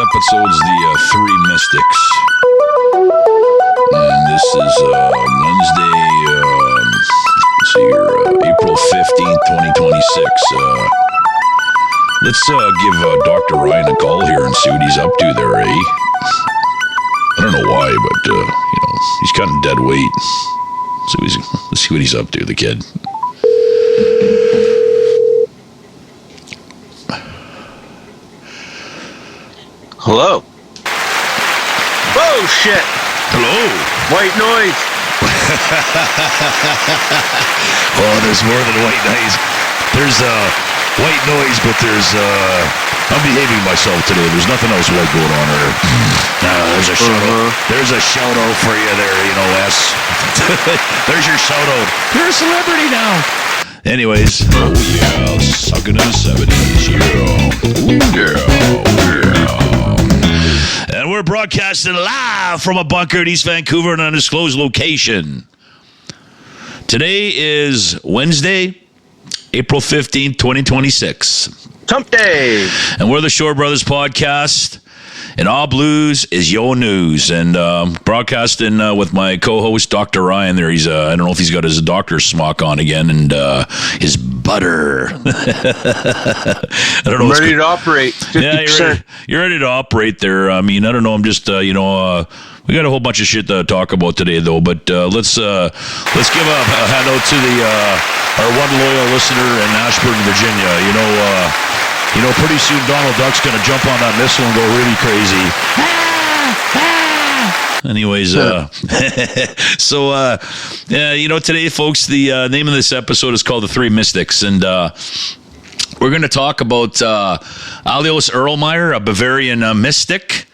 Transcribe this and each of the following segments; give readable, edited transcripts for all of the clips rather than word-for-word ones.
episode's the Three Mystics. And this is Wednesday, let's see here, April 15th, 2026. Let's give Dr. Ryan a call here and see what he's up to there, eh? I don't know why, but, he's kind of dead weight. So let's see what he's up to, the kid. Hello. Oh, shit. Hello. White noise. Oh, there's more than white noise. There's white noise, but there's I'm behaving myself today. There's nothing else white going on here. There's a shout out. There's a shout out for you there, Les. There's your shout out. You're a celebrity now. Anyways, oh yeah, sucking in the 70s. Yeah. And we're broadcasting live from a bunker in East Vancouver, an undisclosed location. Today is Wednesday, April 15th, 2026. Hump Day. And we're the Shorebrothers podcast. And all blues is your news. And broadcasting with my co-host, Dr. Ryan there. He's, I don't know if he's got his doctor's smock on again and his butter. I don't know. I'm ready to operate. 50%. Yeah, you're ready to operate there. I mean, I don't know. I'm just, we got a whole bunch of shit to talk about today, though. But let's give a handout to our one loyal listener in Ashburn, Virginia. Pretty soon Donald Duck's going to jump on that missile and go really crazy. Anyways, today, folks, the name of this episode is called The Three Mystics, and we're going to talk about Alois Irlmaier, a Bavarian mystic,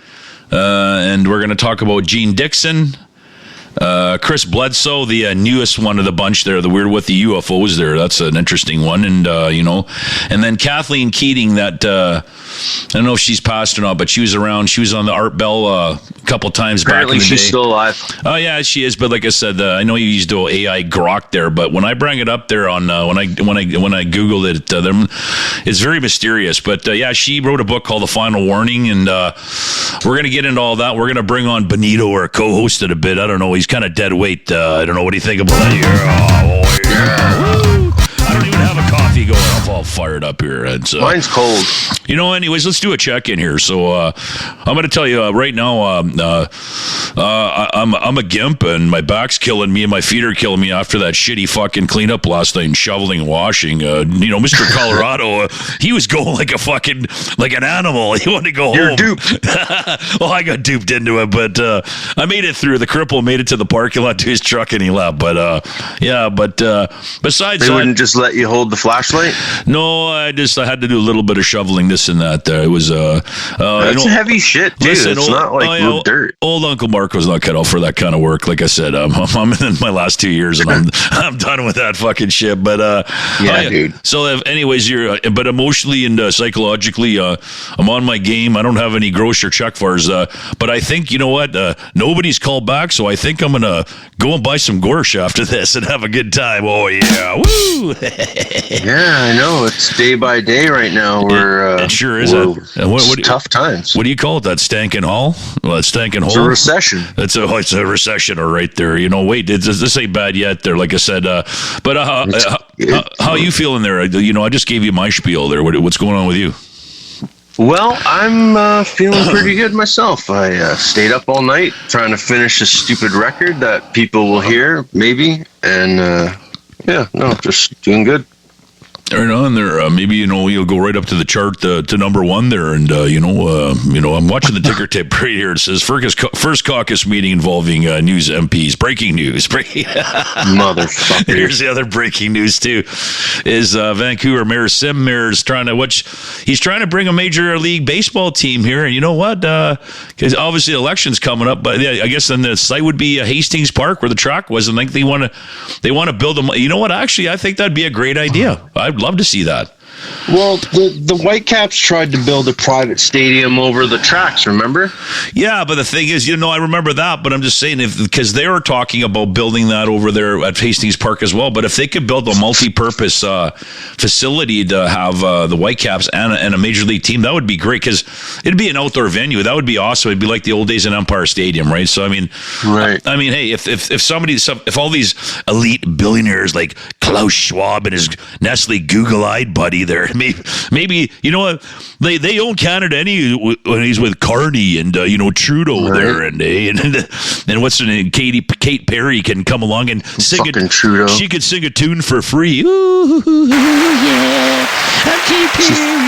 and we're going to talk about Dixon. Chris Bledsoe, the newest one of the bunch there, the weird with the UFOs there. That's an interesting one. And, and then Kathleen Keating, that, I don't know if she's passed or not, but she was around. She was on the Art Bell a couple times Apparently back in the day. She's still alive. Oh, yeah, she is. But like I said, I know you used to AI grok there, but when I bring it up there on, when I Googled it, it's very mysterious. But she wrote a book called The Final Warning, and we're going to get into all that. We're going to bring on Bonito, our co-host, in a bit. I don't know. He's kind of dead weight. I don't know. What do you think about that here? Oh, yeah. I don't even have a coffee going. I'm all fired up here. And so, mine's cold. Anyways, let's do a check-in here. So I'm going to tell you right now, I'm a gimp, and my back's killing me, and my feet are killing me after that shitty fucking cleanup last night and shoveling and washing. Mr. Colorado, he was going like an animal. He wanted to go home. You're duped. Well, I got duped into it, but I made it through. The cripple made it to the parking lot to his truck, and he left. But besides they that, wouldn't just let you hold the flashlight? No, I had to do a little bit of shoveling, this and that. It was that's heavy shit too. It's not like real dirt. Old Uncle Mark was not cut off for that kind of work. Like I said, I'm in my last 2 years, and I'm done with that fucking shit. But dude. So anyways, but emotionally and psychologically, I'm on my game. I don't have any gross or check fars. But I think, you know what? Nobody's called back, so I think I'm gonna go and buy some Gorsh after this and have a good time. Oh yeah, woo! Yeah, I know. It's day by day right now. It sure is. What tough times. What do you call it? That stankin' hall? Well, that stankin' hole. It's a recession. It's a recession, right there. Wait, this ain't bad yet. There, like I said. But how are you feeling there? I just gave you my spiel there. What's going on with you? Well, I'm feeling pretty good myself. I stayed up all night trying to finish a stupid record that people will hear, maybe. And just doing good. Right on there. Maybe you'll go right up to the chart to number one there, and I'm watching the ticker tape right here. It says first caucus meeting involving news MPs. Breaking news. Motherfucker. Here's the other breaking news too: is Vancouver Mayor Sim Mayor's trying to bring a major league baseball team here, and you know what? Because obviously the election's coming up, but I guess then the site would be Hastings Park where the track was, and they want to build them. You know what? Actually, I think that'd be a great idea. I'd love to see that. Well, the Whitecaps tried to build a private stadium over the tracks, remember? Yeah, but the thing is, I remember that, but I'm just saying, because they were talking about building that over there at Hastings Park as well, but if they could build a multi-purpose facility to have the Whitecaps and a major league team, that would be great, because it'd be an outdoor venue. That would be awesome. It'd be like the old days in Empire Stadium, right? So, I mean, hey, if all these elite billionaires like Klaus Schwab and his Nestle Google-eyed buddy there, maybe you know what, they own Canada when he's with Carney and Trudeau there, and what's her name, Kate Perry can come along and sing it. Trudeau. She could sing a tune for free. Ooh, yeah, I'm Kate Perry.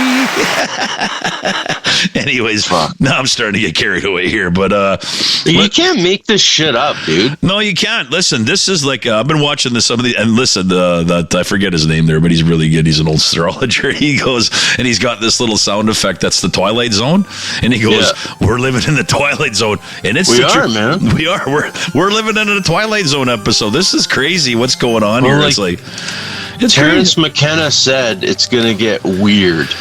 Anyways, now I'm starting to get carried away here, but you can't make this shit up, dude. No, you can't. Listen, this is like I've been watching this and listen, that I forget his name there, but he's really good. He's an old astrologer. He goes and he's got this little sound effect that's the Twilight Zone, and he goes, "We're living in the Twilight Zone," and it's man. We are. We're living in a Twilight Zone episode. This is crazy. What's going on here? It's like Terrence McKenna said it's gonna get weird.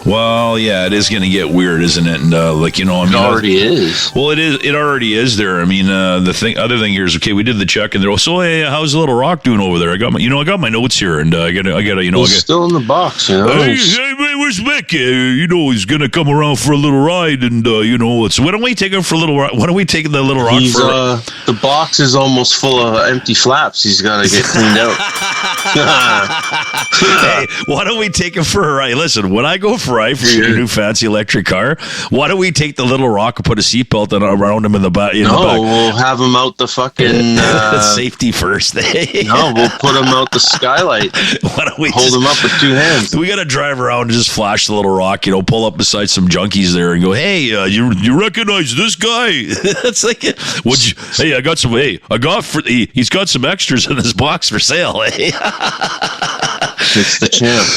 Well, yeah, it is going to get weird, isn't it? And it already is. Well, it is. It already is there. I mean, other thing here is, okay, we did the check, and they're so, hey, how's Little Rock doing over there? I got my notes here, and I got It's still in the box, Hey, where's Mick? He's going to come around for a little ride, and so why don't we take him for a little ride? Why don't we take the Little Rock for? The box is almost full of empty flaps. He's got to get cleaned out. Hey, why don't we take him for a ride? Listen, when I go for your new fancy electric car, why don't we take the Little Rock and put a seatbelt around him in the back? We'll have him out the fucking safety first. No, we'll put him out the skylight. Why don't we hold him up with two hands? We got to drive around and just flash the Little Rock, pull up beside some junkies there and go, hey, you recognize this guy? It's like, I got some. Hey, he's got some extras in this box for sale. It's the champ.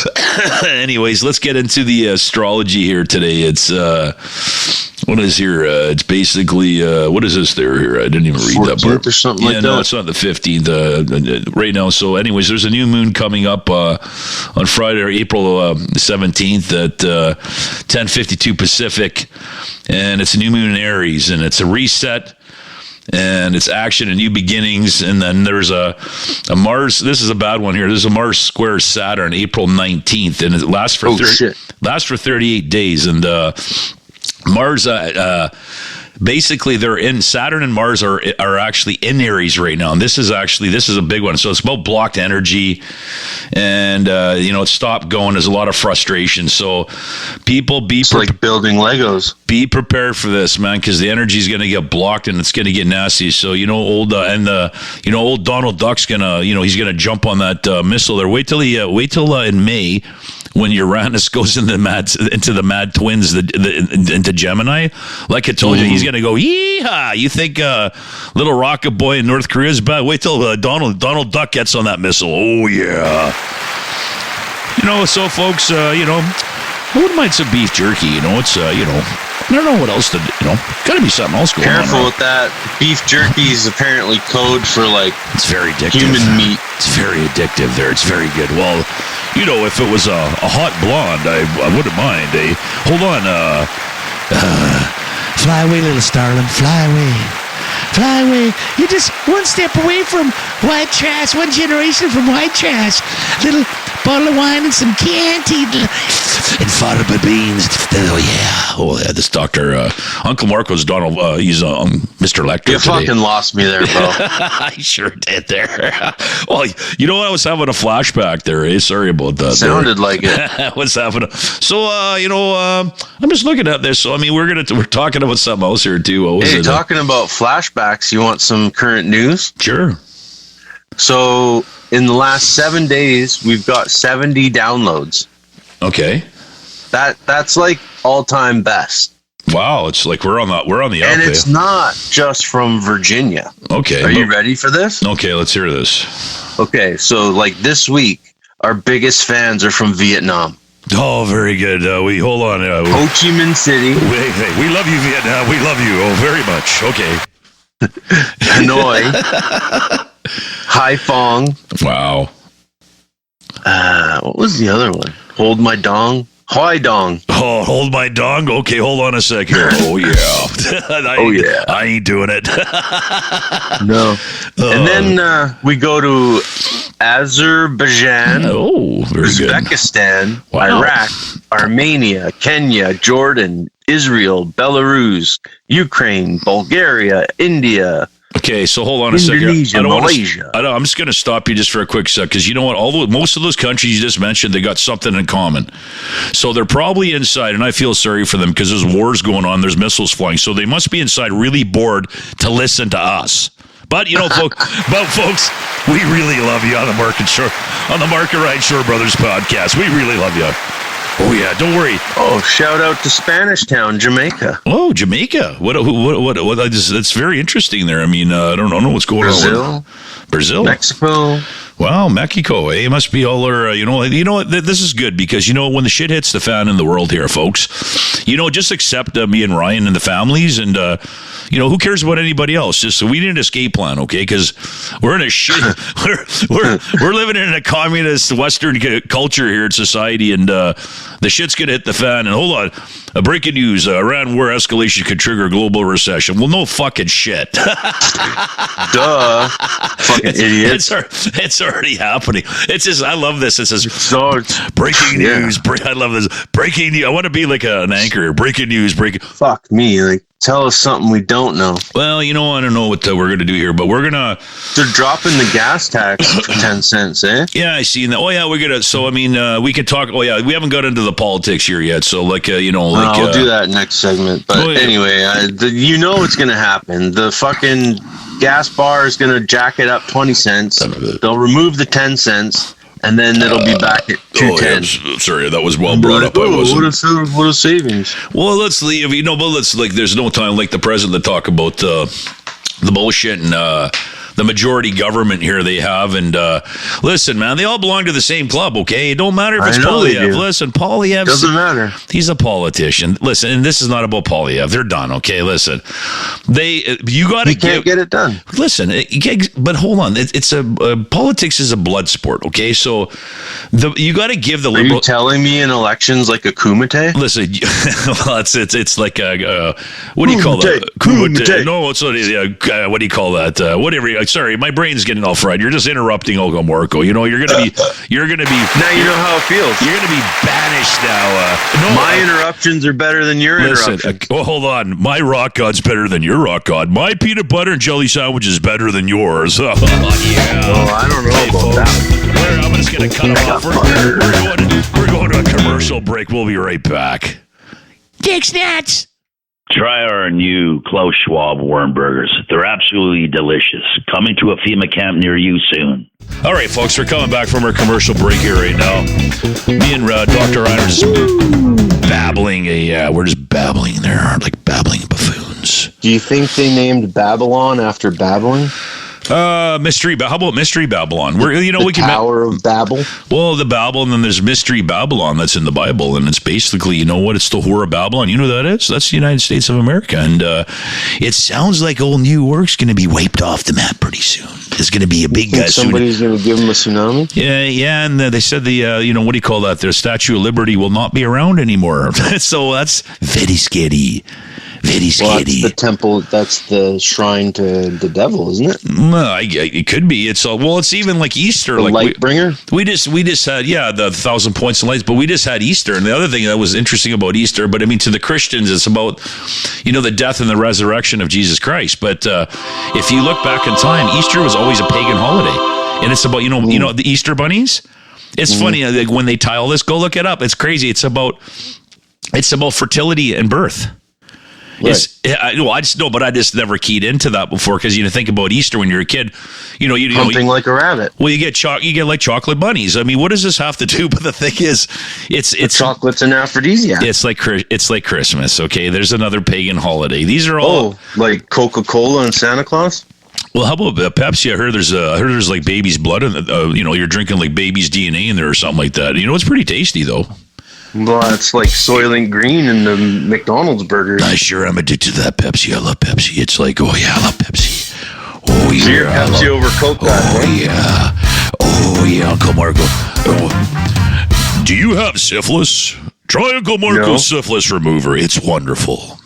Anyways, let's get into the astrology here today. It's what is here? It's basically what is this there here? I didn't even read that part. Or something like that. No, it's not the 15th right now. So, anyways, there's a new moon coming up on Friday, or April 17th at 10:52 Pacific, and it's a new moon in Aries, and it's a reset. And it's action and new beginnings. And then there's a Mars. This is a bad one here. There's a Mars square Saturn April 19th, and it lasts for 38 days. And Mars, basically, they're in Saturn and Mars are actually in Aries right now. And this is a big one. So it's about blocked energy, and it stopped going. There's a lot of frustration. So people like building Legos. Be prepared for this, man, because the energy is going to get blocked and it's going to get nasty. So old Donald Duck's gonna he's gonna jump on that missile there. Wait till in May, when Uranus goes into the mad twins, into Gemini. Like I told you, he's going to go, yeehaw! You think little rocket boy in North Korea is bad? Wait till Donald Duck gets on that missile. Oh, yeah. So folks, I wouldn't mind some beef jerky. It's, I don't know what else to do. Got to be something else going on. Careful with that. Beef jerky is apparently code for, it's very addictive. Human meat. It's very addictive there. It's very good. Well, if it was a hot blonde, I wouldn't mind. Hold on. Fly away, little starling. Fly away. Fly away. You're just one step away from white trash, one generation from white trash. Little bottle of wine and some candy and farba beans. Oh yeah, this doctor, Uncle Marco's Donald, he's Mr. Lecter. You fucking lost me there, bro. I sure did there. Well, I was having a flashback there. Sorry about that. Sounded like it. I was having so I'm just looking at this. So I mean, we're talking about something else here too. Talking about flashbacks, you want some current news? Sure. So in the last 7 days, we've got 70 downloads. Okay. That's like all-time best. Wow, it's like we're on the up. And it's not just from Virginia. Okay. Are you ready for this? Okay, let's hear this. Okay, so like this week, our biggest fans are from Vietnam. Oh, very good. Hold on. Ho Chi Minh City. Hey, we love you, Vietnam. We love you. Oh, very much. Okay. Hanoi. Hai Phong. Wow. What was the other one? Hold my dong. Hi, dong. Oh, hold my dong. Okay, hold on a sec here. Oh yeah. I ain't doing it. No. And then we go to Azerbaijan, Uzbekistan, Iraq, Armenia, Kenya, Jordan, Israel, Belarus, Ukraine, Bulgaria, India. Okay, so hold on a second. Malaysia. I'm just going to stop you just for a quick sec, because you know what? Most of those countries you just mentioned, they got something in common. So they're probably inside, and I feel sorry for them because there's wars going on, there's missiles flying. So they must be inside really bored to listen to us. But you know, folks, we really love you on the Mark Ride Shorebrothers podcast. We really love you. Oh yeah, don't worry. Oh, shout out to Spanish Town, Jamaica. Oh, Jamaica. What? That's very interesting there. I mean, I don't know what's going on. Brazil, Mexico. Wow, Mexico. It must be all our. You know what? This is good because when the shit hits the fan in the world here, folks. Just accept me and Ryan and the families, and who cares about anybody else? Just so we need an escape plan, okay? Because we're in a shit. we're living in a communist Western culture here in society, and the shit's gonna hit the fan. And hold on, breaking news: Iran war escalation could trigger global recession. Well, no fucking shit. Duh, fucking idiots. It's already happening. It's just I love this. It says breaking news. I love this breaking news. I want to be like an anchor here. Breaking news. Fuck me. Like, tell us something we don't know. Well, I don't know what we're gonna do here, but we're gonna. They're dropping the gas tax for 10 cents, eh? Yeah, I seen that. Oh yeah, we're gonna. So I mean, we could talk. Oh yeah, we haven't got into the politics here yet. So I'll do that next segment. But anyway, it's gonna happen. The fucking gas bar is gonna jack it up 20 cents. They'll remove the 10 cents. And then it'll be back at 210. Sorry, that was well brought up. What a savings. Well, let's leave. There's no time like the president to talk about the bullshit and the majority government here they have. And listen, man, they all belong to the same club, okay? It don't matter if it's Polyev. Listen, Polyev doesn't matter. He's a politician. Listen, and this is not about Polyev. They're done, okay? Listen, you got to can't get it done. Listen, but hold on. It's politics is a blood sport, okay? So you got to give the liberal. Are you telling me in elections like a kumite? Listen, well, it's like a what do you call that? Kumite. No, it's not. What do you call that? Whatever. Sorry, my brain's getting all fried. You're just interrupting Olga Marco. You're gonna be. Now you know how it feels. You're gonna be banished now. My interruptions are better than your interruptions. Hold on. My rock god's better than your rock god. My peanut butter and jelly sandwich is better than yours. Oh, yeah. Oh, I don't know about that. I'm just gonna cut them off. We're going to a commercial break. We'll be right back. Dick Snats. Try our new Klaus Schwab worm burgers. They're absolutely delicious. Coming to a FEMA camp near you soon. All right, folks, we're coming back from our commercial break here right now. Me and Dr. Ryan are just babbling. We're just babbling there, like babbling buffoons. Do you think they named Babylon after babbling? Mystery. How about Mystery Babylon? We can Tower of Babel. Well, the Babel, and then there's Mystery Babylon that's in the Bible, and it's basically, it's the Whore of Babylon. You know who that is? That's the United States of America, and it sounds like old New York's going to be wiped off the map pretty soon. There's going to be a big guy. Somebody's going to give them a tsunami. Yeah, and they said what do you call that? The Statue of Liberty will not be around anymore. So that's very scary. Very scary. Well, that's the temple. That's the shrine to the devil, isn't it? It could be. It's even like Easter. The light bringer. We just had the 1,000 points of lights, but we just had Easter. And the other thing that was interesting about Easter, but I mean to the Christians, it's about the death and the resurrection of Jesus Christ. But if you look back in time, Easter was always a pagan holiday, and it's about the Easter bunnies. It's funny like, when they tie all this. Go look it up. It's crazy. It's about fertility and birth. Right. I just never keyed into that before because think about Easter when you're a kid, humping like a rabbit. Well, you get like chocolate bunnies. I mean, what does this have to do? But the thing is, it's chocolate's an aphrodisiac. It's like Christmas. Okay, there's another pagan holiday. These are all like Coca-Cola and Santa Claus. Well, how about Pepsi? I heard there's like baby's blood, and you're drinking like baby's DNA in there or something like that. It's pretty tasty though. Well, it's like Soylent Green in the McDonald's burgers. I sure am addicted to that Pepsi. I love Pepsi. It's like, oh yeah, I love Pepsi. Oh yeah. So you're Pepsi over Coke. Oh yeah. Oh yeah, Uncle Marco. Do you have syphilis? Try Uncle Marco's syphilis remover. It's wonderful.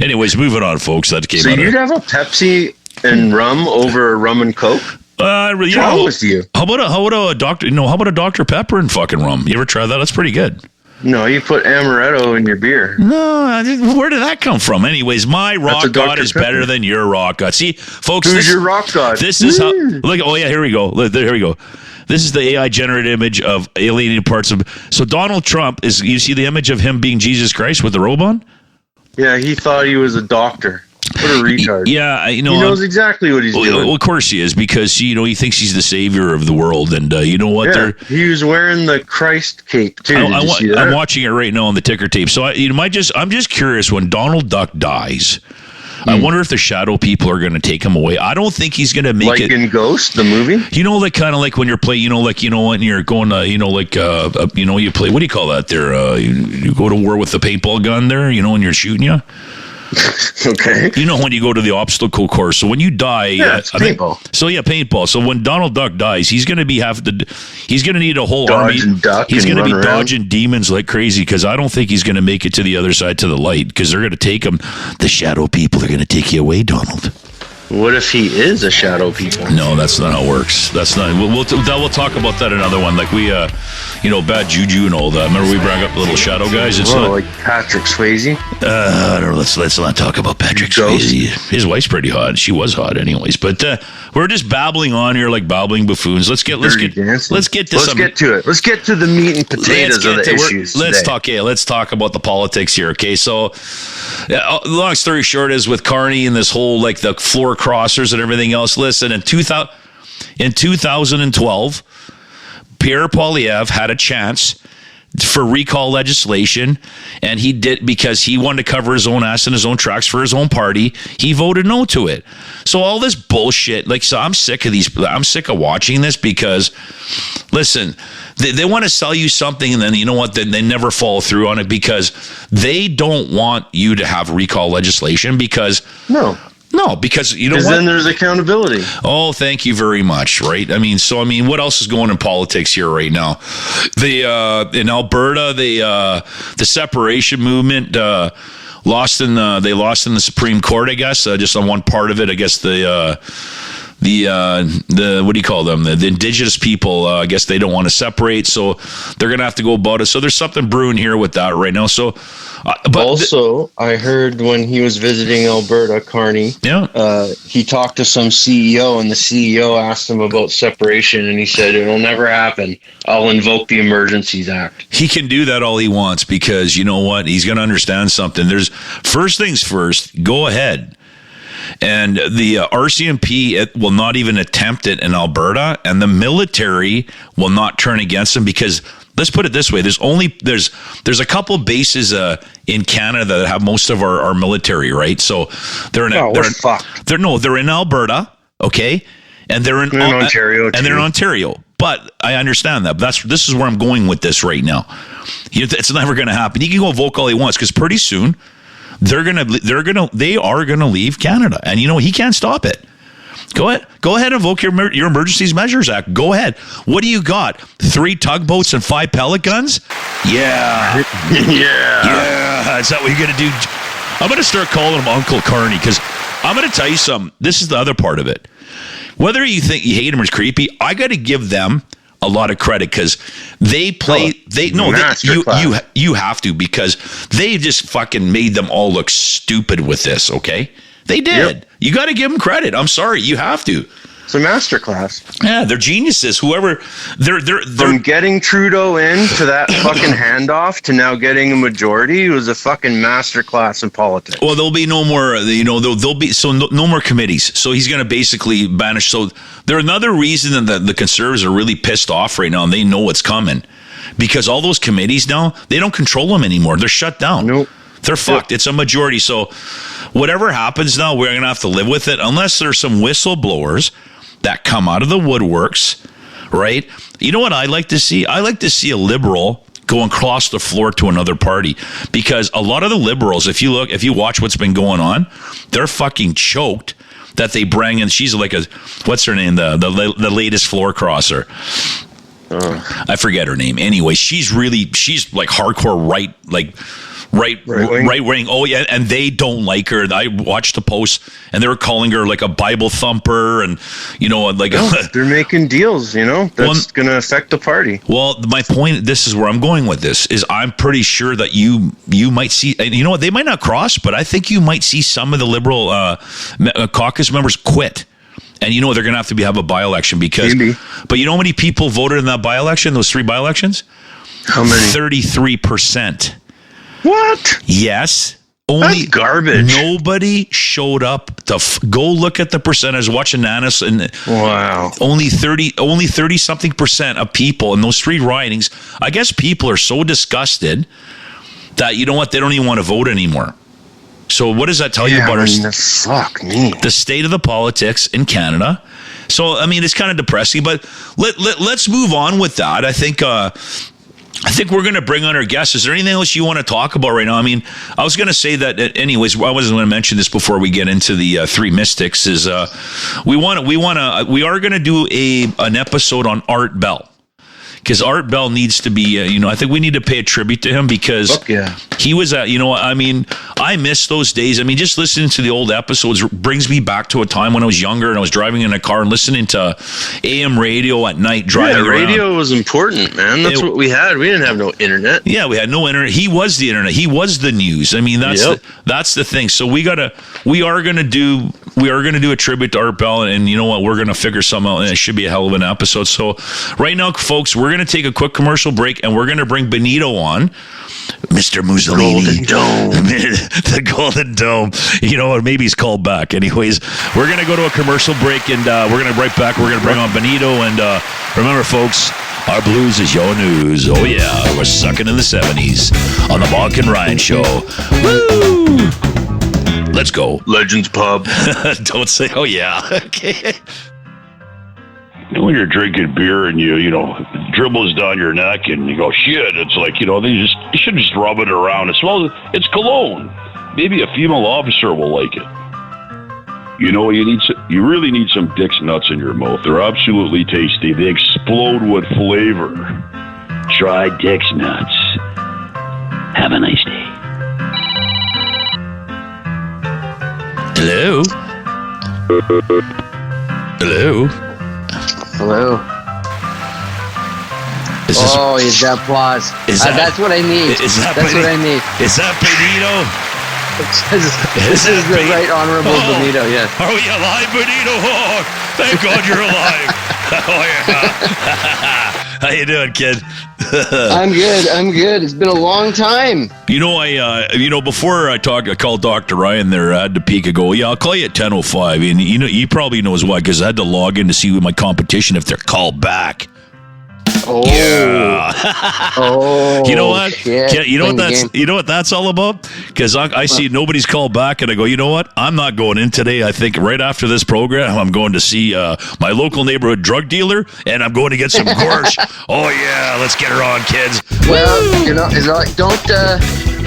Anyways, moving on, folks. That came so out. So you'd have a Pepsi and rum over rum and Coke? What's wrong with you? How about a doctor? How about a Dr. Pepper and fucking rum? You ever try that? That's pretty good. No, you put amaretto in your beer. No, where did that come from? Anyways, my rock god is better than your rock god. See, folks, who's your rock god? This is how. Look, oh yeah, here we go. Here we go. This is the AI generated image of alienated parts of. So Donald Trump is. You see the image of him being Jesus Christ with the robe on? Yeah, he thought he was a doctor. What a retard. Yeah, he knows exactly what he's doing. Well, of course he is, because he thinks he's the savior of the world, and you know what? Yeah, he was wearing the Christ cape too. I'm watching it right now on the ticker tape. So I'm just curious, when Donald Duck dies, I wonder if the shadow people are going to take him away. I don't think he's going to make it. Like in Ghost, the movie? Like kind of like when you're playing, when you're going to, you play, what do you call that there? You go to war with the paintball gun there, when you're shooting you. Okay. When you go to the obstacle course. So when you die, it's paintball. Paintball. So when Donald Duck dies, he's going to need a whole army. He's going to be dodging demons like crazy, because I don't think he's going to make it to the other side, to the light, because they're going to take him. The shadow people are going to take you away, Donald. What if he is a shadow people? No, that's not how it works. That's not. We'll talk about that another one. Like bad juju and all that. Remember we brought up the little shadow guys? It's like Patrick Swayze. I don't know. Let's not talk about Patrick Swayze. His wife's pretty hot. She was hot, anyways. But we're just babbling on here like babbling buffoons. Let's get to it. Let's get to the meat and potatoes of the issues. Let's talk about the politics here. Okay, so long story short is, with Carney and this whole the floor crossers and everything else. Listen, in 2012, Pierre Poilievre had a chance for recall legislation, and he did, because he wanted to cover his own ass in his own tracks for his own party. He voted no to it. So all this bullshit, so I'm sick of these. I'm sick of watching this, because, listen, they want to sell you something, and then you know what? Then they never follow through on it, because they don't want you to have recall legislation. Because because then there's accountability. Oh, thank you very much. Right. What else is going on in politics here right now? In Alberta, the separation movement lost in the Supreme Court, I guess, just on one part of it. I guess the what do you call them? The indigenous people, I guess they don't want to separate, so they're going to have to go about it. So there's something brewing here with that right now. So, I heard when he was visiting Alberta, Carney, he talked to some CEO, and the CEO asked him about separation, and he said, "It'll never happen. I'll invoke the Emergencies Act." He can do that all he wants, because you know what? He's going to understand something. There's first things first. Go ahead. And the RCMP will not even attempt it in Alberta, and the military will not turn against them, because let's put it this way: there's a couple bases in Canada that have most of our military, right? So they're in Alberta, okay, and they're in Ontario, and they're in Ontario. But I understand that. This is where I'm going with this right now. It's never going to happen. He can go vote all he wants, because pretty soon they are gonna leave Canada, and he can't stop it. Go ahead and invoke your Emergencies Measures Act. Go ahead. What do you got? 3 tugboats and 5 pellet guns? Yeah. Yeah. Is that what you're gonna do? I'm gonna start calling him Uncle Carney, because I'm gonna tell you something. This is the other part of it. Whether you think you hate him or is creepy, I got to give them a lot of credit, because they play. You have to, because they just fucking made them all look stupid with this. Okay, they did. Yep. You got to give them credit. I'm sorry, you have to. It's a masterclass. Yeah, they're geniuses. Whoever they're from getting Trudeau in to that fucking handoff to now getting a majority was a fucking masterclass in politics. Well, there'll be no more. There'll be no more committees. So he's going to basically banish. So they're another reason that the Conservatives are really pissed off right now, and they know what's coming, because all those committees now, they don't control them anymore. They're shut down. Nope. They're fucked. Yep. It's a majority. So whatever happens now, we're going to have to live with it, unless there's some whistleblowers that come out of the woodworks, right? You know what I like to see? I like to see a liberal go across the floor to another party, because a lot of the liberals, if you watch what's been going on, they're fucking choked that they bring in. She's like what's her name? The latest floor crosser. I forget her name. Anyway, she's like hardcore right wing. Oh yeah, and they don't like her. I watched the posts, and they were calling her like a Bible thumper, and like they're making deals. That's going to affect the party. Well, my point. This is where I'm going with this. Is I'm pretty sure that you might see. And you know what? They might not cross, but I think you might see some of the Liberal caucus members quit. And you know what? They're going to have to have a by-election because. Maybe. But you know how many people voted in that by-election? Those 3 by-elections. How many? 33%. What? Yes. That's garbage. Nobody showed up to go look at the percentage. Watching Nanis, and wow, only 30 something percent of people in those 3 ridings. I guess people are so disgusted that you know what, they don't even want to vote anymore. So what does that tell you about the state of the politics in Canada? So I mean, it's kind of depressing, but let's move on with that. I think we're going to bring on our guests. Is there anything else you want to talk about right now? I mean, I was going to say that anyways. I wasn't going to mention this before we get into the 3 mystics. Is we are going to do an episode on Art Bell. Because Art Bell needs to be, I think we need to pay a tribute to him because he was I miss those days. I mean, just listening to the old episodes brings me back to a time when I was younger and I was driving in a car and listening to AM radio at night driving around. Radio was important, man. That's what we had. We didn't have no internet. Yeah, we had no internet. He was the internet. He was the news. I mean, that's the thing. So we are going to do a tribute to Art Bell, and you know what? We're going to figure something out, and it should be a hell of an episode. So right now, folks, we're going to take a quick commercial break, and we're going to bring Bonito on. Mr. Mussolini. Golden Dome. The Golden Dome. You know what? Maybe he's called back. Anyways, we're going to go to a commercial break, and we're going to be right back. We're going to bring on Bonito. And remember, folks, our blues is your news. Oh, yeah. We're sucking in the 70s on the Mark and Ryan Show. Woo! Let's go. Legends Pub. Don't say, oh, yeah. Okay. When you're drinking beer and you dribbles down your neck and you go, shit, it's like, you should just rub it around. It smells, it's cologne. Maybe a female officer will like it. You really need some Dixon nuts in your mouth. They're absolutely tasty. They explode with flavor. Try Dixon nuts. Have a nice day. Hello? Hello? Hello. Is that applause? That's what I need. That's what I need. Is that Bonito? This is the right honorable Bonito, yes. Are we alive, Bonito? Oh, thank God you're alive. Oh, yeah. How you doing, kid? I'm good. It's been a long time. Before I called Dr. Ryan there, I had to peek and go, yeah, I'll call you at 10:05. And he probably knows why, because I had to log in to see my competition if they're called back. Oh. Yeah. Oh. You know what? Shit. You know what that's all about? Because I see nobody's called back, and I go, you know what? I'm not going in today. I think right after this program, I'm going to see my local neighborhood drug dealer, and I'm going to get some gorsh. Oh yeah, let's get her on, kids. Well, it's like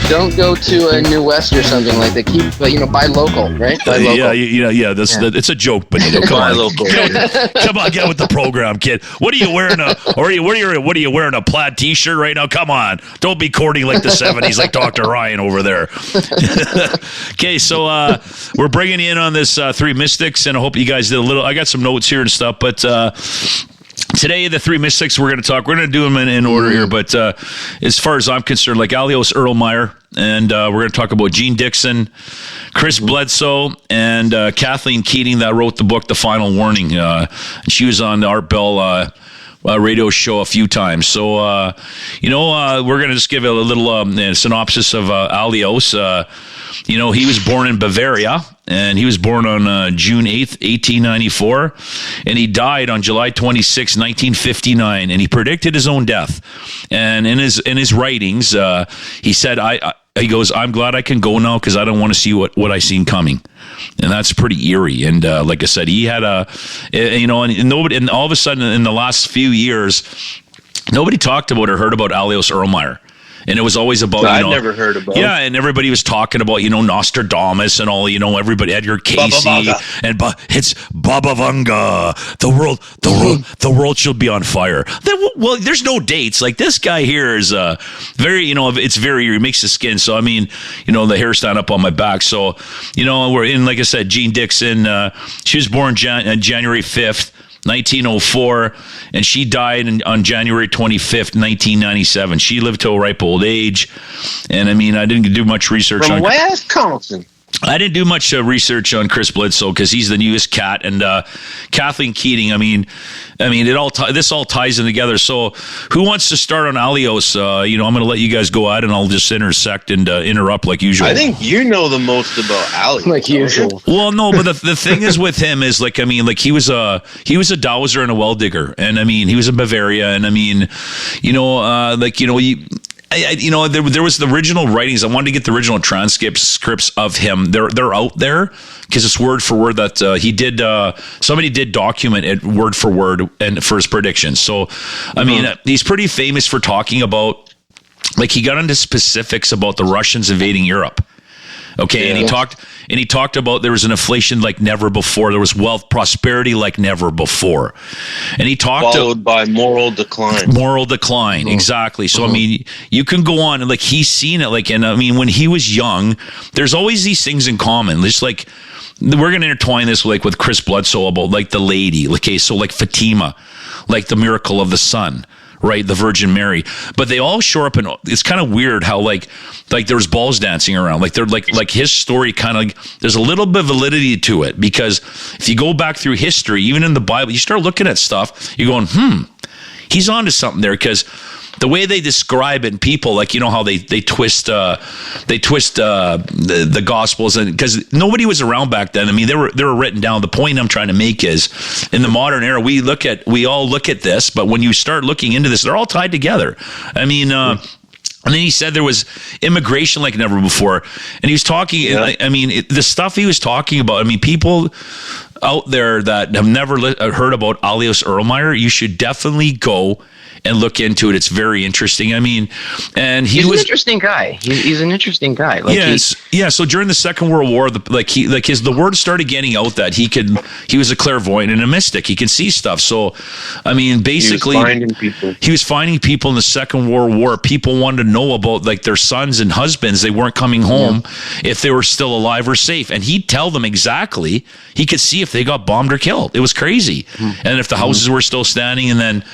don't go to a New West or something like that. Keep, buy local, right? Buy local. Yeah. It's a joke, Bonito. Come on, local. Come on, get with the program, kid. What are you wearing? What are you wearing? A plaid T-shirt right now? Come on, don't be courting like the 70s, like Dr. Ryan over there. Okay, so we're bringing you in on this 3 mystics, and I hope you guys did a little. I got some notes here and stuff, but. Today, the 3 mystics we're going to do them in order here, but as far as I'm concerned, like Alois Irlmaier, and we're going to talk about Gene Dixon, Chris Bledsoe, and Kathleen Keating that wrote the book, The Final Warning. She was on the Art Bell radio show a few times. So, we're going to just give a little synopsis of Alois. He was born in Bavaria, and he was born on June 8th, 1894, and he died on July 26, 1959, and he predicted his own death. And in his writings, he said, he goes, I'm glad I can go now because I don't want to see what I seen coming. And that's pretty eerie. And like I said, he had and nobody, and all of a sudden in the last few years, nobody talked about or heard about Alois Irlmaier. And it was always about, I'd never heard about. Yeah, and everybody was talking about, Nostradamus and all, everybody, Edgar Casey, it's Baba Vanga. The world should be on fire. Well, there's no dates. Like, this guy here is very, he makes the skin. So, the hair stand up on my back. So, we're in, like I said, Jean Dixon. She was born January 5th. 1904, and she died on January 25th, 1997. She lived to a ripe old age, and I didn't do much research from on Wisconsin. I didn't do much research on Chris Bledsoe because he's the newest cat, and Kathleen Keating. This all ties in together. So, who wants to start on Alois? I'm going to let you guys go out, and I'll just intersect and interrupt like usual. I think you know the most about Alois, like usual. Well, no, but the thing is with him is he was a dowser and a well digger, and he was in Bavaria, and there was the original writings. I wanted to get the original scripts of him. They're out there because it's word for word that he did. Somebody did document it word for word and for his predictions. So, he's pretty famous for talking about, he got into specifics about the Russians invading Europe. Okay, yeah. And he talked about there was an inflation like never before. There was wealth, prosperity like never before. And he talked followed by moral decline. Moral decline, exactly. So you can go on and he's seen it. When he was young, there's always these things in common. Just we're going to intertwine this with Chris Bledsoe about the lady. Okay, so Fatima, the miracle of the sun. Right, the Virgin Mary, but they all show up, and it's kind of weird how there's balls dancing around. They're his story kind of there's a little bit of validity to it, because if you go back through history, even in the Bible, you start looking at stuff, you're going, he's onto something there, because the way they describe it, and people how they twist the Gospels, and because nobody was around back then. They were written down. The point I'm trying to make is, in the modern era, we all look at this, but when you start looking into this, they're all tied together. And then he said there was immigration like never before, and he was talking. Yeah. The stuff he was talking about. people out there that have never heard about Alois Irlmaier, you should definitely go and look into it. It's very interesting. And he's an interesting guy. He's an interesting guy. So during the Second World War, the word started getting out that he was a clairvoyant and a mystic. He can see stuff. So, basically, he was finding people in the Second World War. People wanted to know about their sons and husbands. They weren't coming home if they were still alive or safe, and he'd tell them exactly. He could see if they got bombed or killed. It was crazy, and if the houses were still standing. And then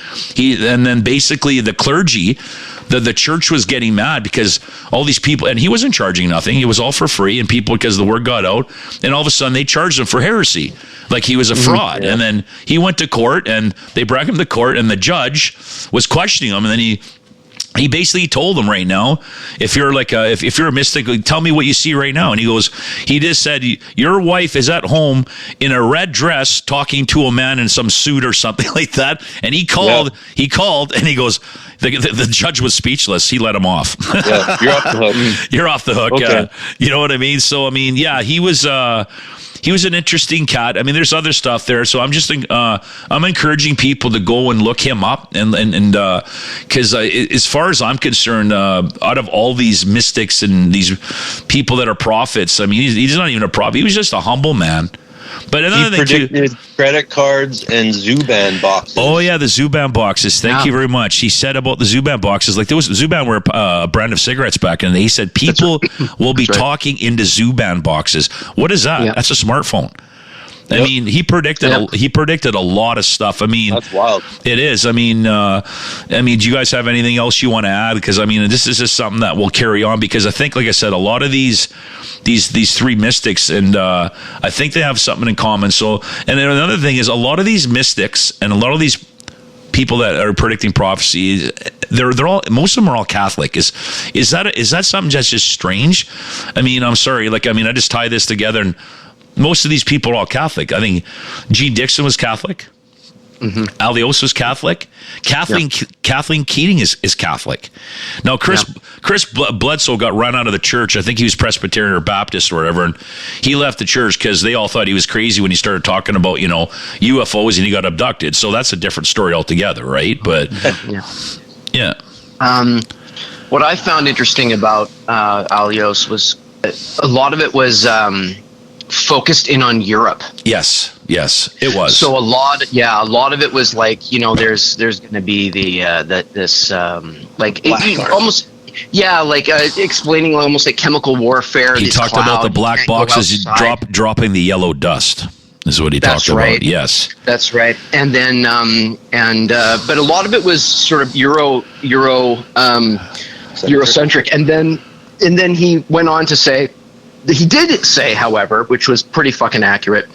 basically the clergy, the church was getting mad because all these people, and he wasn't charging nothing. It was all for free, and people, because the word got out, and all of a sudden they charged him for heresy, like he was a fraud. And then he went to court, and they brought him to court, and the judge was questioning him, and then he basically told them, right now, if you're if you're a mystic, tell me what you see right now. And he just said, your wife is at home in a red dress talking to a man in some suit or something like that. And he called, and he goes, the judge was speechless. He let him off. Yeah, you're off the hook. You're off the hook. Okay. You know what I mean? So, he was an interesting cat. There's other stuff there. So I'm encouraging people to go and look him up, and because as far as I'm concerned, out of all these mystics and these people that are prophets, he's not even a prophet. He was just a humble man. But another thing, he predicted credit cards and Zuban boxes. Oh yeah, the Zuban boxes. Thank you very much. He said about the Zuban boxes, Zuban were a brand of cigarettes back in the day. He said people will be talking into Zuban boxes. What is that? That's a smartphone. He predicted a lot of stuff. That's wild. It is. Do you guys have anything else you want to add? Because this is just something that will carry on, because I think, like I said, a lot of these three mystics, and I think they have something in common. So, and then another thing is, a lot of these mystics and a lot of these people that are predicting prophecy, they're all, most of them are all Catholic. Is that something that's just strange? I'm sorry. I just tie this together, and most of these people are all Catholic. I think Jean Dixon was Catholic. Alois was Catholic. Kathleen Keating is Catholic. Now, Chris Bledsoe got run out of the church. I think he was Presbyterian or Baptist or whatever, and he left the church because they all thought he was crazy when he started talking about UFOs, and he got abducted. So that's a different story altogether, right? But Well, what I found interesting about Alois was a lot of it was focused in on Europe. Yes, it was. So a lot of it was like, you know, there's going to be almost. Yeah, like explaining almost like chemical warfare. He talked about the black boxes dropping the yellow dust. Is what he talked about. Yes, that's right. And then, but a lot of it was sort of Eurocentric, and then he went on to say. He did say, however, which was pretty fucking accurate,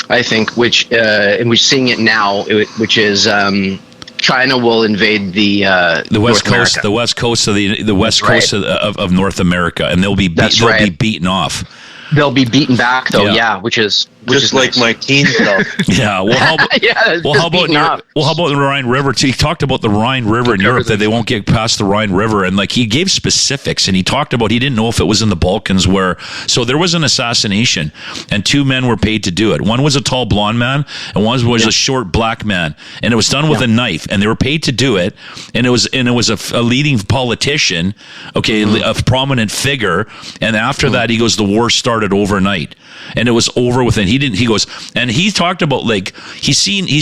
I think, and we're seeing it now, which is China will invade the west coast, the west coast coast of North America, and they'll be beaten off. They'll be beaten back, though. Yeah, which is like nice. my teen self. Yeah. Well, how about the Rhine River? He talked about the Rhine River in Europe, that they won't get past the Rhine River, and like he gave specifics, and he talked about he didn't know if it was in the Balkans so there was an assassination, and 2 men were paid to do it. One was a tall blonde man, and one was a short black man, and it was done with a knife, and they were paid to do it, and it was a leading politician, a prominent figure, and after that he goes, the war started overnight, and it was over within. He goes, and he talked about like he's seen 2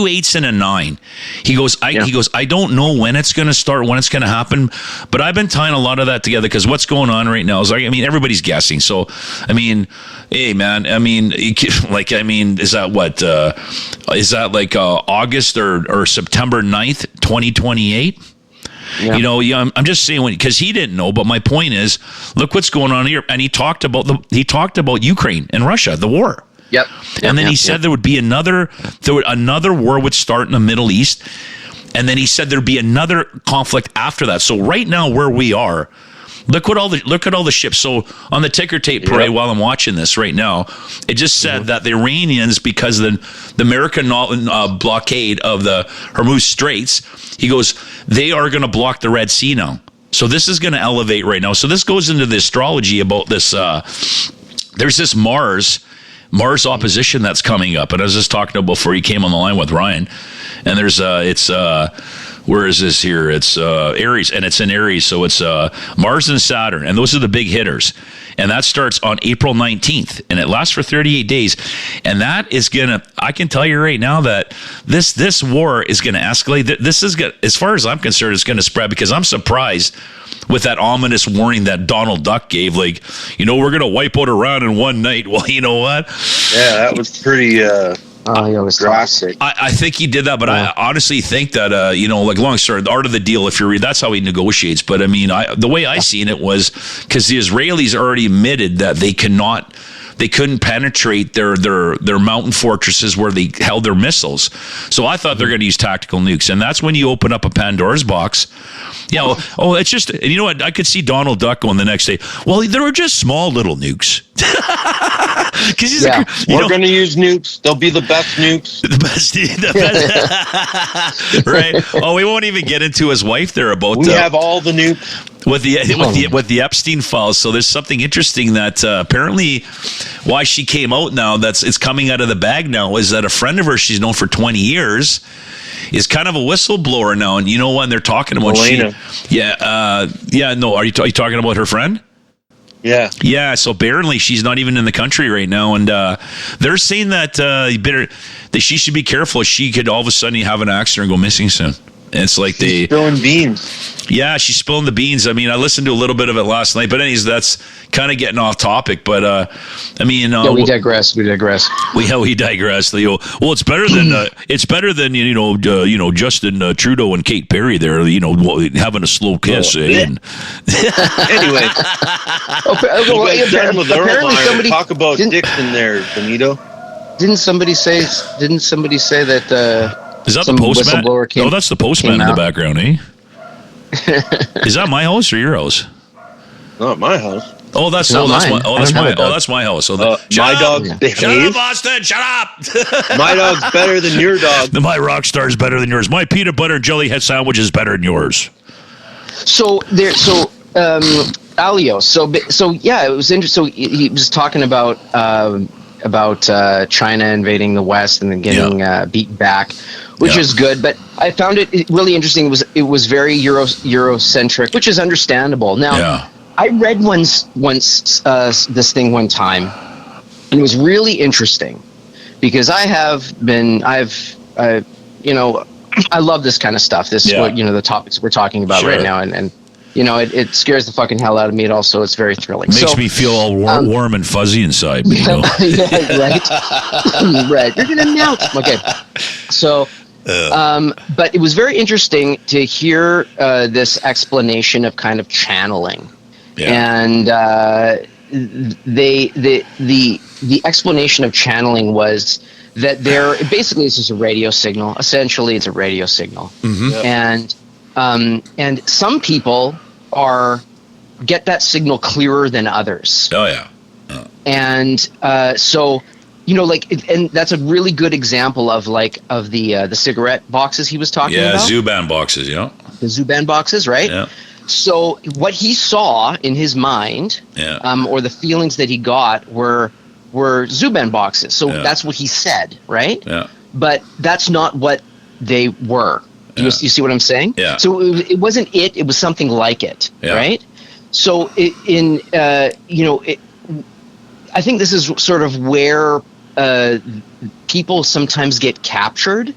8s and a 9. He goes, I don't know when it's going to start, when it's going to happen, but I've been tying a lot of that together because what's going on right now is like, I mean, everybody's guessing. So, I mean, hey man, I mean, is that what, is that like August or September 9th, 2028? Yeah. You know, I'm just saying, because he didn't know, but my point is, look what's going on here. And he talked about Ukraine and Russia, the war. Yep. And then he said there would be another war would start in the Middle East, and then he said there'd be another conflict after that. So right now, where we are, look at all the ships. So on the ticker tape parade, while I'm watching this right now, it just said that the Iranians, because of the American blockade of the Hormuz Straits, he goes, they are going to block the Red Sea now. So this is going to elevate right now. So this goes into the astrology about this. There's this Mars opposition that's coming up, and I was just talking about before you came on the line with Ryan. And there's where is this here? It's Aries, and it's in Aries, so it's Mars and Saturn, and those are the big hitters. And that starts on April 19th, and it lasts for 38 days. And that is I can tell you right now that this war is gonna escalate. This is gonna, as far as I'm concerned, it's gonna spread, because I'm surprised with that ominous warning that Donald Duck gave, like, you know, we're gonna wipe out Iran in one night. Well, you know what? Yeah, that was pretty drastic. I think he did that, but I honestly think that like, long story, the art of the deal, if you read, that's how he negotiates. But I mean, the way I seen it was because the Israelis already admitted that they couldn't penetrate their mountain fortresses where they held their missiles. So I thought they're going to use tactical nukes, and that's when you open up a Pandora's box. It's just, you know what? I could see Donald Duck going the next day, well, there were just small little nukes. Because he's we're going to use nukes. They'll be the best nukes. The best. Right? Oh, we won't even get into his wife there about. We have all the nukes. With the Epstein files. So there's something interesting that apparently why she came out now, it's coming out of the bag now, is that a friend of hers she's known for 20 years is kind of a whistleblower now. And you know when they're talking about Elena. Are you talking about her friend? Yeah. Yeah, so apparently she's not even in the country right now, and they're saying that that she should be careful. She could all of a sudden have an accident and go missing soon. And it's like she's spilling beans. Yeah, she's spilling the beans. I mean, I listened to a little bit of it last night, but anyways, that's kind of getting off topic. But I mean, we digress. We digress. Leo. Well, it's better than Justin Trudeau and Kate Perry there. You know, having a slow kiss. Anyway, apparently somebody talk about Dixon there, Bonito. Didn't somebody say that? Is that the postman? Oh, that's the postman in the background, eh? Is that my house or your house? Not my house. That's my house. So my dog's behave. Shut up, Boston! Shut up! My dog's better than your dog. My rock star is better than yours. My peanut butter and jelly head sandwich is better than yours. Alois. So yeah, it was interesting. So he was talking about China invading the West and then getting beaten back. which is good. But I found it really interesting. It was very Eurocentric, which is understandable. Now, I read once this thing one time, and it was really interesting because I love this kind of stuff. This is what, the topics we're talking about right now, and it scares the fucking hell out of me. It also it's very thrilling. Makes me feel all warm and fuzzy inside. Right. Right. You're gonna melt. Okay. So, but it was very interesting to hear this explanation of kind of channeling, and the explanation of channeling was that basically this is a radio signal. Essentially, it's a radio signal, and some people get that signal clearer than others. Oh yeah. And so, and that's a really good example of the cigarette boxes he was talking about. Yeah, Zuban boxes. Yeah. The Zuban boxes, right? Yeah. So what he saw in his mind, or the feelings that he got were Zuban boxes. So that's what he said, right? Yeah. But that's not what they were. You see what I'm saying? Yeah. So it wasn't it. It was something like it, right? So I think this is sort of where people sometimes get captured,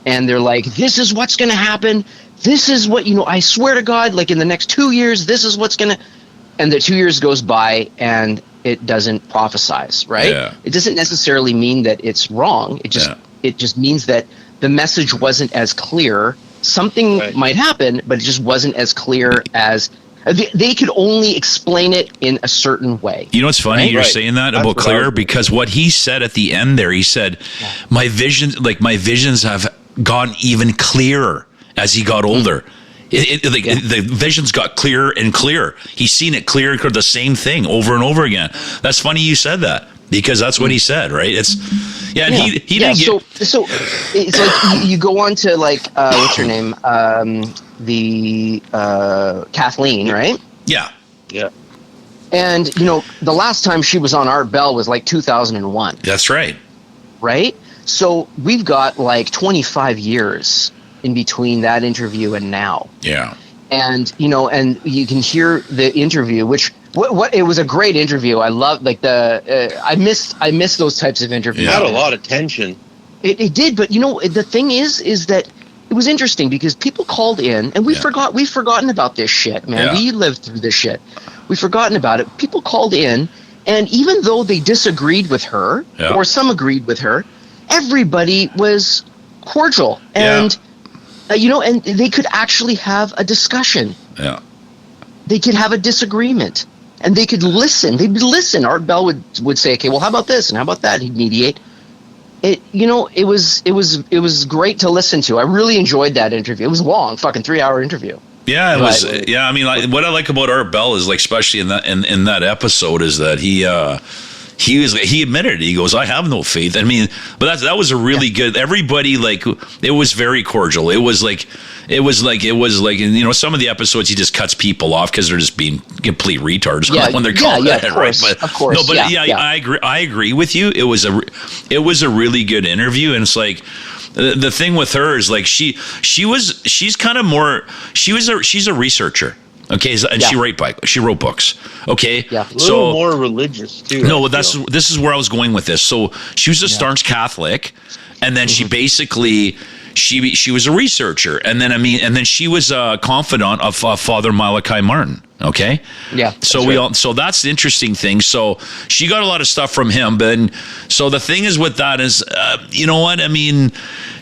and they're like, "This is what's going to happen. This is what I swear to God, like in the next 2 years, this is what's going to." And the 2 years goes by, and it doesn't prophesize, right? Yeah. It doesn't necessarily mean that it's wrong. It just means that the message wasn't as clear. Something might happen, but it just wasn't as clear as they could only explain it in a certain way. You know what's funny? You're saying that about clear because what he said at the end there, he said, my visions have gotten even clearer as he got older. The visions got clearer and clearer. He's seen it clear and clear, the same thing over and over again. That's funny you said that. Because that's what he said, right? He didn't get. So it's like you go on to what's her name, the Kathleen, right? Yeah. And the last time she was on Art Bell was 2001. That's right. Right. So we've got 25 years in between that interview and now. Yeah. And and you can hear the interview, which. What it was a great interview. I love I miss those types of interviews. It had a lot of tension. It did, but the thing is that it was interesting because people called in and we've forgotten about this shit, man. Yeah. We lived through this shit. We've forgotten about it. People called in, and even though they disagreed with her or some agreed with her, everybody was cordial and and they could actually have a discussion. Yeah. They could have a disagreement. And they could listen. They'd listen. Art Bell would say, "Okay, well, how about this and how about that?" He'd mediate. It was great to listen to. I really enjoyed that interview. It was long, fucking 3-hour interview. Yeah, it was. Yeah, I mean, what I like about Art Bell is especially in that episode is that he admitted it. He goes, "I have no faith." I mean, but that was a really good. Everybody it was very cordial. It was like some of the episodes he just cuts people off because they're just being complete retards when they're called that, right? But of course, no, but I agree. I agree with you. It was a really good interview, and it's the thing with her is she's kind of more. She's a researcher. Okay, and she wrote books. Okay, a little more religious too. No, this is where I was going with this. So she was a staunch Catholic, and then she basically she was a researcher, and then she was a confidant of Father Malachi Martin. Okay. Yeah. So that's the interesting thing. So she got a lot of stuff from him, but so the thing is with that is, you know what I mean.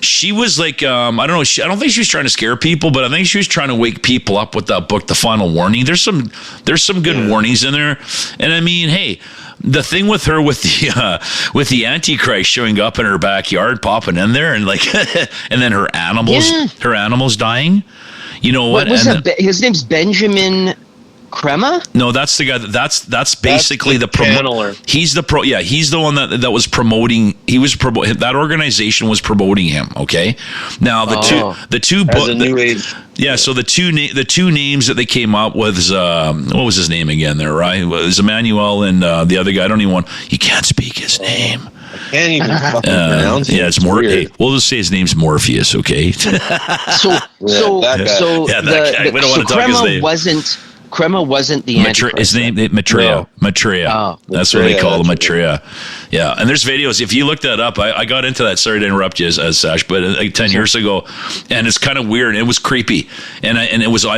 She was I don't know. I don't think she was trying to scare people, but I think she was trying to wake people up with that book, The Final Warning. There's some good warnings in there, and I mean, hey, the thing with her with the Antichrist showing up in her backyard, popping in there, and and then her animals dying. You know what? His name's Benjamin Crema? No, that's the guy. That's basically the channeler. He's the He's the one that was promoting. He was that organization was promoting him. Okay. Now the two as a new age. Yeah. So the two names that they came up with is what was his name again? There, right? It was Emmanuel and the other guy. I don't even want. You can't speak his name. I can't even fucking pronounce it. Yeah, it's more. weird. Hey, we'll just say his name's Morpheus, okay? So that guy. Yeah, that guy. We don't want to talk his name. Crema wasn't the Antichrist. His name, Maitreya. No. Maitreya. Oh, That's what they Maitreya, call him, that's Maitreya. Yeah, and there's videos. If you look that up, I got into that. Sorry to interrupt you, as Sash, but like 10 years ago, and it's kind of weird. It was creepy, and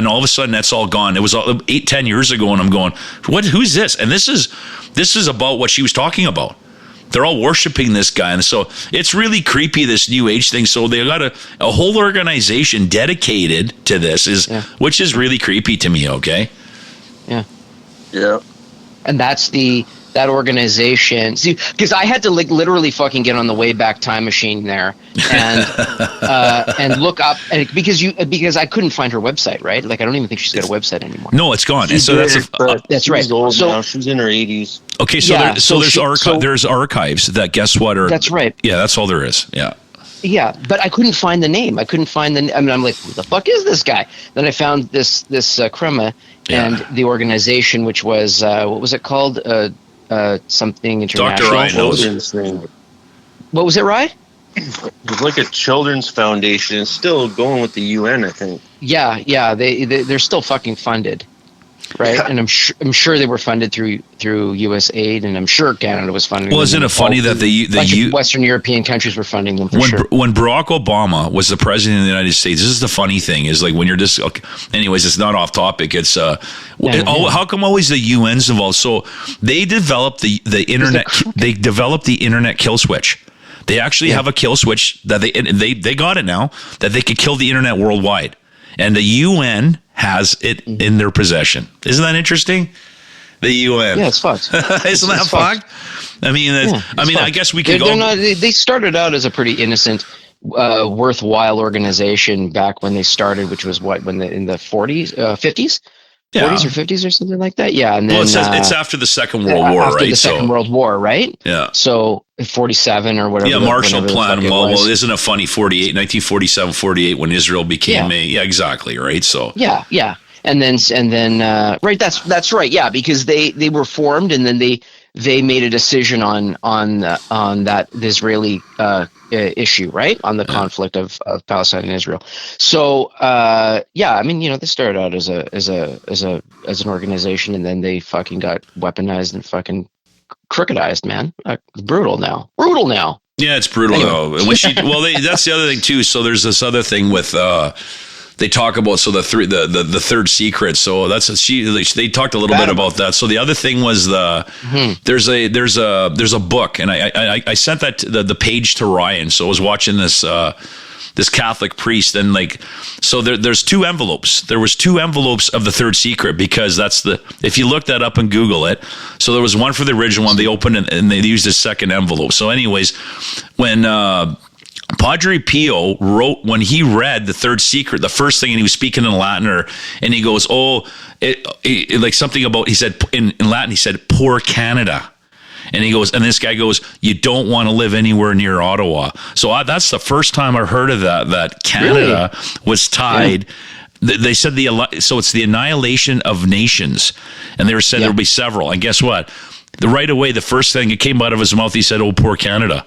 all of a sudden that's all gone. It was all 8-10 years ago, and I'm going, what? Who's this? And this is about what she was talking about. They're all worshiping this guy, and so it's really creepy, this New Age thing. So they got a whole organization dedicated to this, which is really creepy to me. Okay. Yeah. And that's that organization. See, because I had to literally fucking get on the Wayback Time Machine there and look up, because I couldn't find her website. Right, like I don't even think she's got a website anymore. No, it's gone. And so that's right. She's old So- now. She's in her 80s. okay. So there's archives that, guess what? That's right. Yeah, that's all there is. Yeah. Yeah, but I couldn't find the name. I mean, I'm like, who the fuck is this guy? Then I found this Crema and the organization, which was what was it called? Something international. Dr. Ryan knows. Children's thing. What was it, Ryan? It was like a children's foundation. It's still going with the UN, I think. Yeah. They're still fucking funded, right? Yeah. And I'm sure they were funded through U.S. aid, and I'm sure Canada was funding. Well, them. isn't it funny that Western European countries were funding them for when sure? when Barack Obama was the president of the United States, this is the funny thing, is like when you're just anyways, it's not off topic. It's how come always the UN's involved? So they developed the internet. They developed the internet kill switch. They actually have a kill switch that they got it now, that they could kill the internet worldwide, and the UN has it in their possession. Isn't that interesting? The UN. Yeah, it's fucked. Isn't that fucked? I mean, I guess we could go. They started out as a pretty innocent, worthwhile organization back when they started, which was in the 40s, 50s, 40s or 50s or something like that. Yeah, and then it's after the Second World War, after right? the Second World War, right? Yeah. So 47 or whatever. Yeah, Marshall whenever Plan. the fuck it Well, was. isn't it funny? 1947, 48, when Israel became exactly, right? So Yeah. And then right, that's right. Yeah, because they were formed, and then they made a decision on that Israeli issue, right, on the conflict of Palestine and Israel. So I mean, they started out as an organization, and then they fucking got weaponized and fucking crookedized, man. Brutal now. yeah, it's brutal though. That's the other thing too. So there's this other thing with. They talk about the third secret. So they talked a little bit about that. So the other thing was there's a book, and I sent that the page to Ryan. So I was watching this Catholic priest, and there's two envelopes. There was two envelopes of the third secret, because if you look that up and Google it. So there was one for the original one. They opened it and they used a second envelope. So anyways, when Padre Pio wrote, when he read the third secret, the first thing, and he was speaking in Latin, and he goes, like something about, he said in Latin, he said, "Poor Canada." And he goes, and this guy goes, "You don't want to live anywhere near Ottawa." So that's the first time I heard of that Canada was tied. Yeah. They said so it's the annihilation of nations, and they were said there'll be several. And guess what? Right away, the first thing that came out of his mouth, he said, "Oh, poor Canada."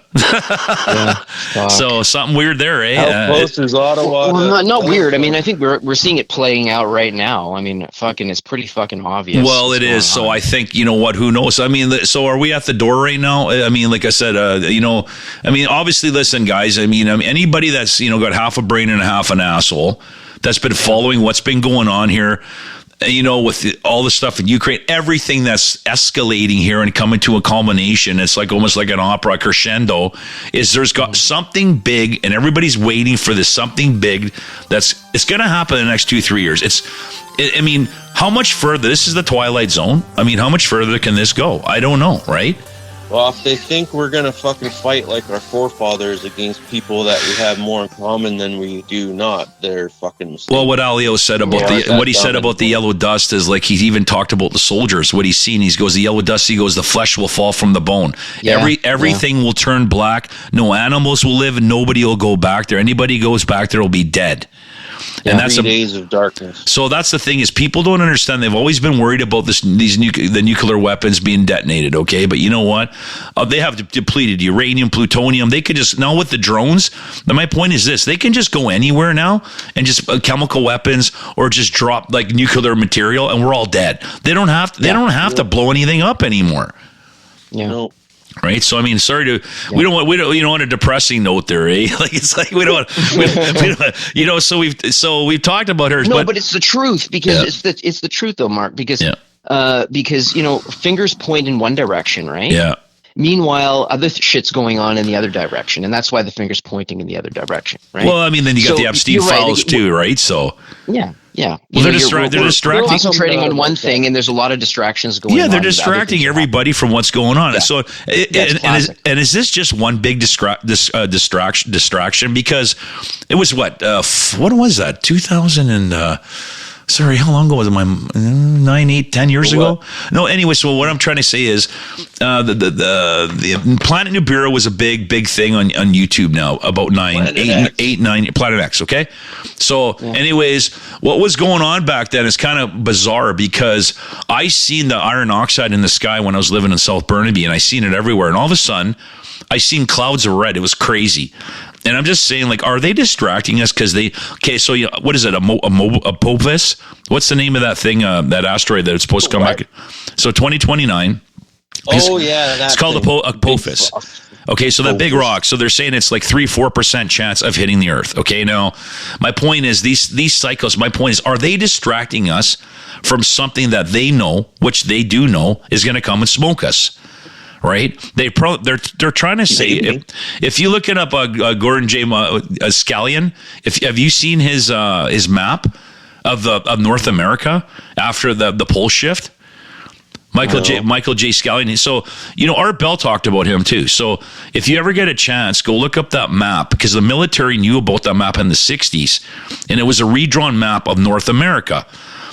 So something weird there, eh? How close is Ottawa? Well, not weird. I mean, I think we're seeing it playing out right now. I mean, it's pretty fucking obvious. Well, it is. So I think, you know what? Who knows? I mean, so are we at the door right now? I mean, like I said, obviously, listen, guys. I mean, anybody that's got half a brain and half an asshole, that's been following what's been going on here. With all the stuff in Ukraine, everything that's escalating here and coming to a culmination, it's like almost like an opera crescendo, there's got something big, and everybody's waiting for this something big it's going to happen in the next 2-3 years. I mean, how much further? This is the Twilight Zone. I mean, how much further can this go? I don't know, right? Well, if they think we're going to fucking fight like our forefathers against people that we have more in common than we do not, they're fucking mistaken. Well, what Alois said about the yellow dust is, like, he even talked about the soldiers, what he's seen. He goes, the yellow dust, he goes, the flesh will fall from the bone. Yeah, everything will turn black. No animals will live, and nobody will go back there. Anybody goes back there will be dead. And that's 3 days of darkness. So that's the thing is people don't understand. They've always been worried about the nuclear weapons being detonated. Okay, but you know what? They have depleted uranium, plutonium. They could just now with the drones. My point is this: they can just go anywhere now and just chemical weapons or just drop like nuclear material, and we're all dead. They don't have to. They don't have to blow anything up anymore. Yeah. No. Right, so I mean, sorry to we don't on a depressing note there, eh? Like it's like we don't So we've talked about her. No, but it's the truth because it's the truth though, Mark. Because fingers point in one direction, right? Yeah. Meanwhile, other shit's going on in the other direction, and that's why the finger's pointing in the other direction, right? Well, I mean, then you got the Epstein files too, right? So yeah. Well, they're distracting. We're concentrating on one thing, and there's a lot of distractions going on. Yeah, they're distracting everybody from what's going on. Yeah. So, is this just one big distraction? Because it was what was that? 2000 and. Sorry, how long ago was it? 9, 8, 10 years ago? No, anyway, so what I'm trying to say is the Planet Nibiru was a big thing on YouTube now, about 8, 9, Planet X, okay? So anyways, what was going on back then is kind of bizarre because I seen the iron oxide in the sky when I was living in South Burnaby, and I seen it everywhere, and all of a sudden, I seen clouds of red. It was crazy. And I'm just saying, like, are they distracting us? Because so what is it? Apophis? What's the name of that thing, that asteroid that's supposed to come back? So 2029. Oh, yeah. It's called Apophis. Okay, so that big rock. So they're saying it's like 3-4% chance of hitting the Earth. Okay, now, my point is, these cycles, are they distracting us from something that they know, which they do know, is going to come and smoke us? Right? They're trying to say if you look it up, Gordon J. Scallion. Have you seen his map of North America after the pole shift? Michael J. Scallion. So Art Bell talked about him too. So if you ever get a chance, go look up that map because the military knew about that map in the 60s, and it was a redrawn map of North America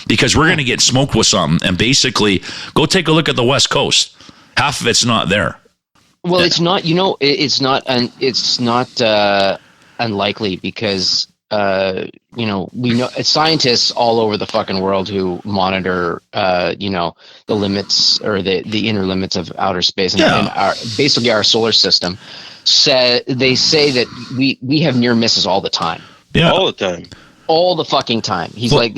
because we're going to get smoked with something. And basically, go take a look at the West Coast. Half of it's not there. Well, it's not. It's not unlikely because we know scientists all over the fucking world who monitor the limits or the inner limits of outer space and basically our solar system. They say that we have near misses all the time. Yeah, all the time. All the fucking time. He's like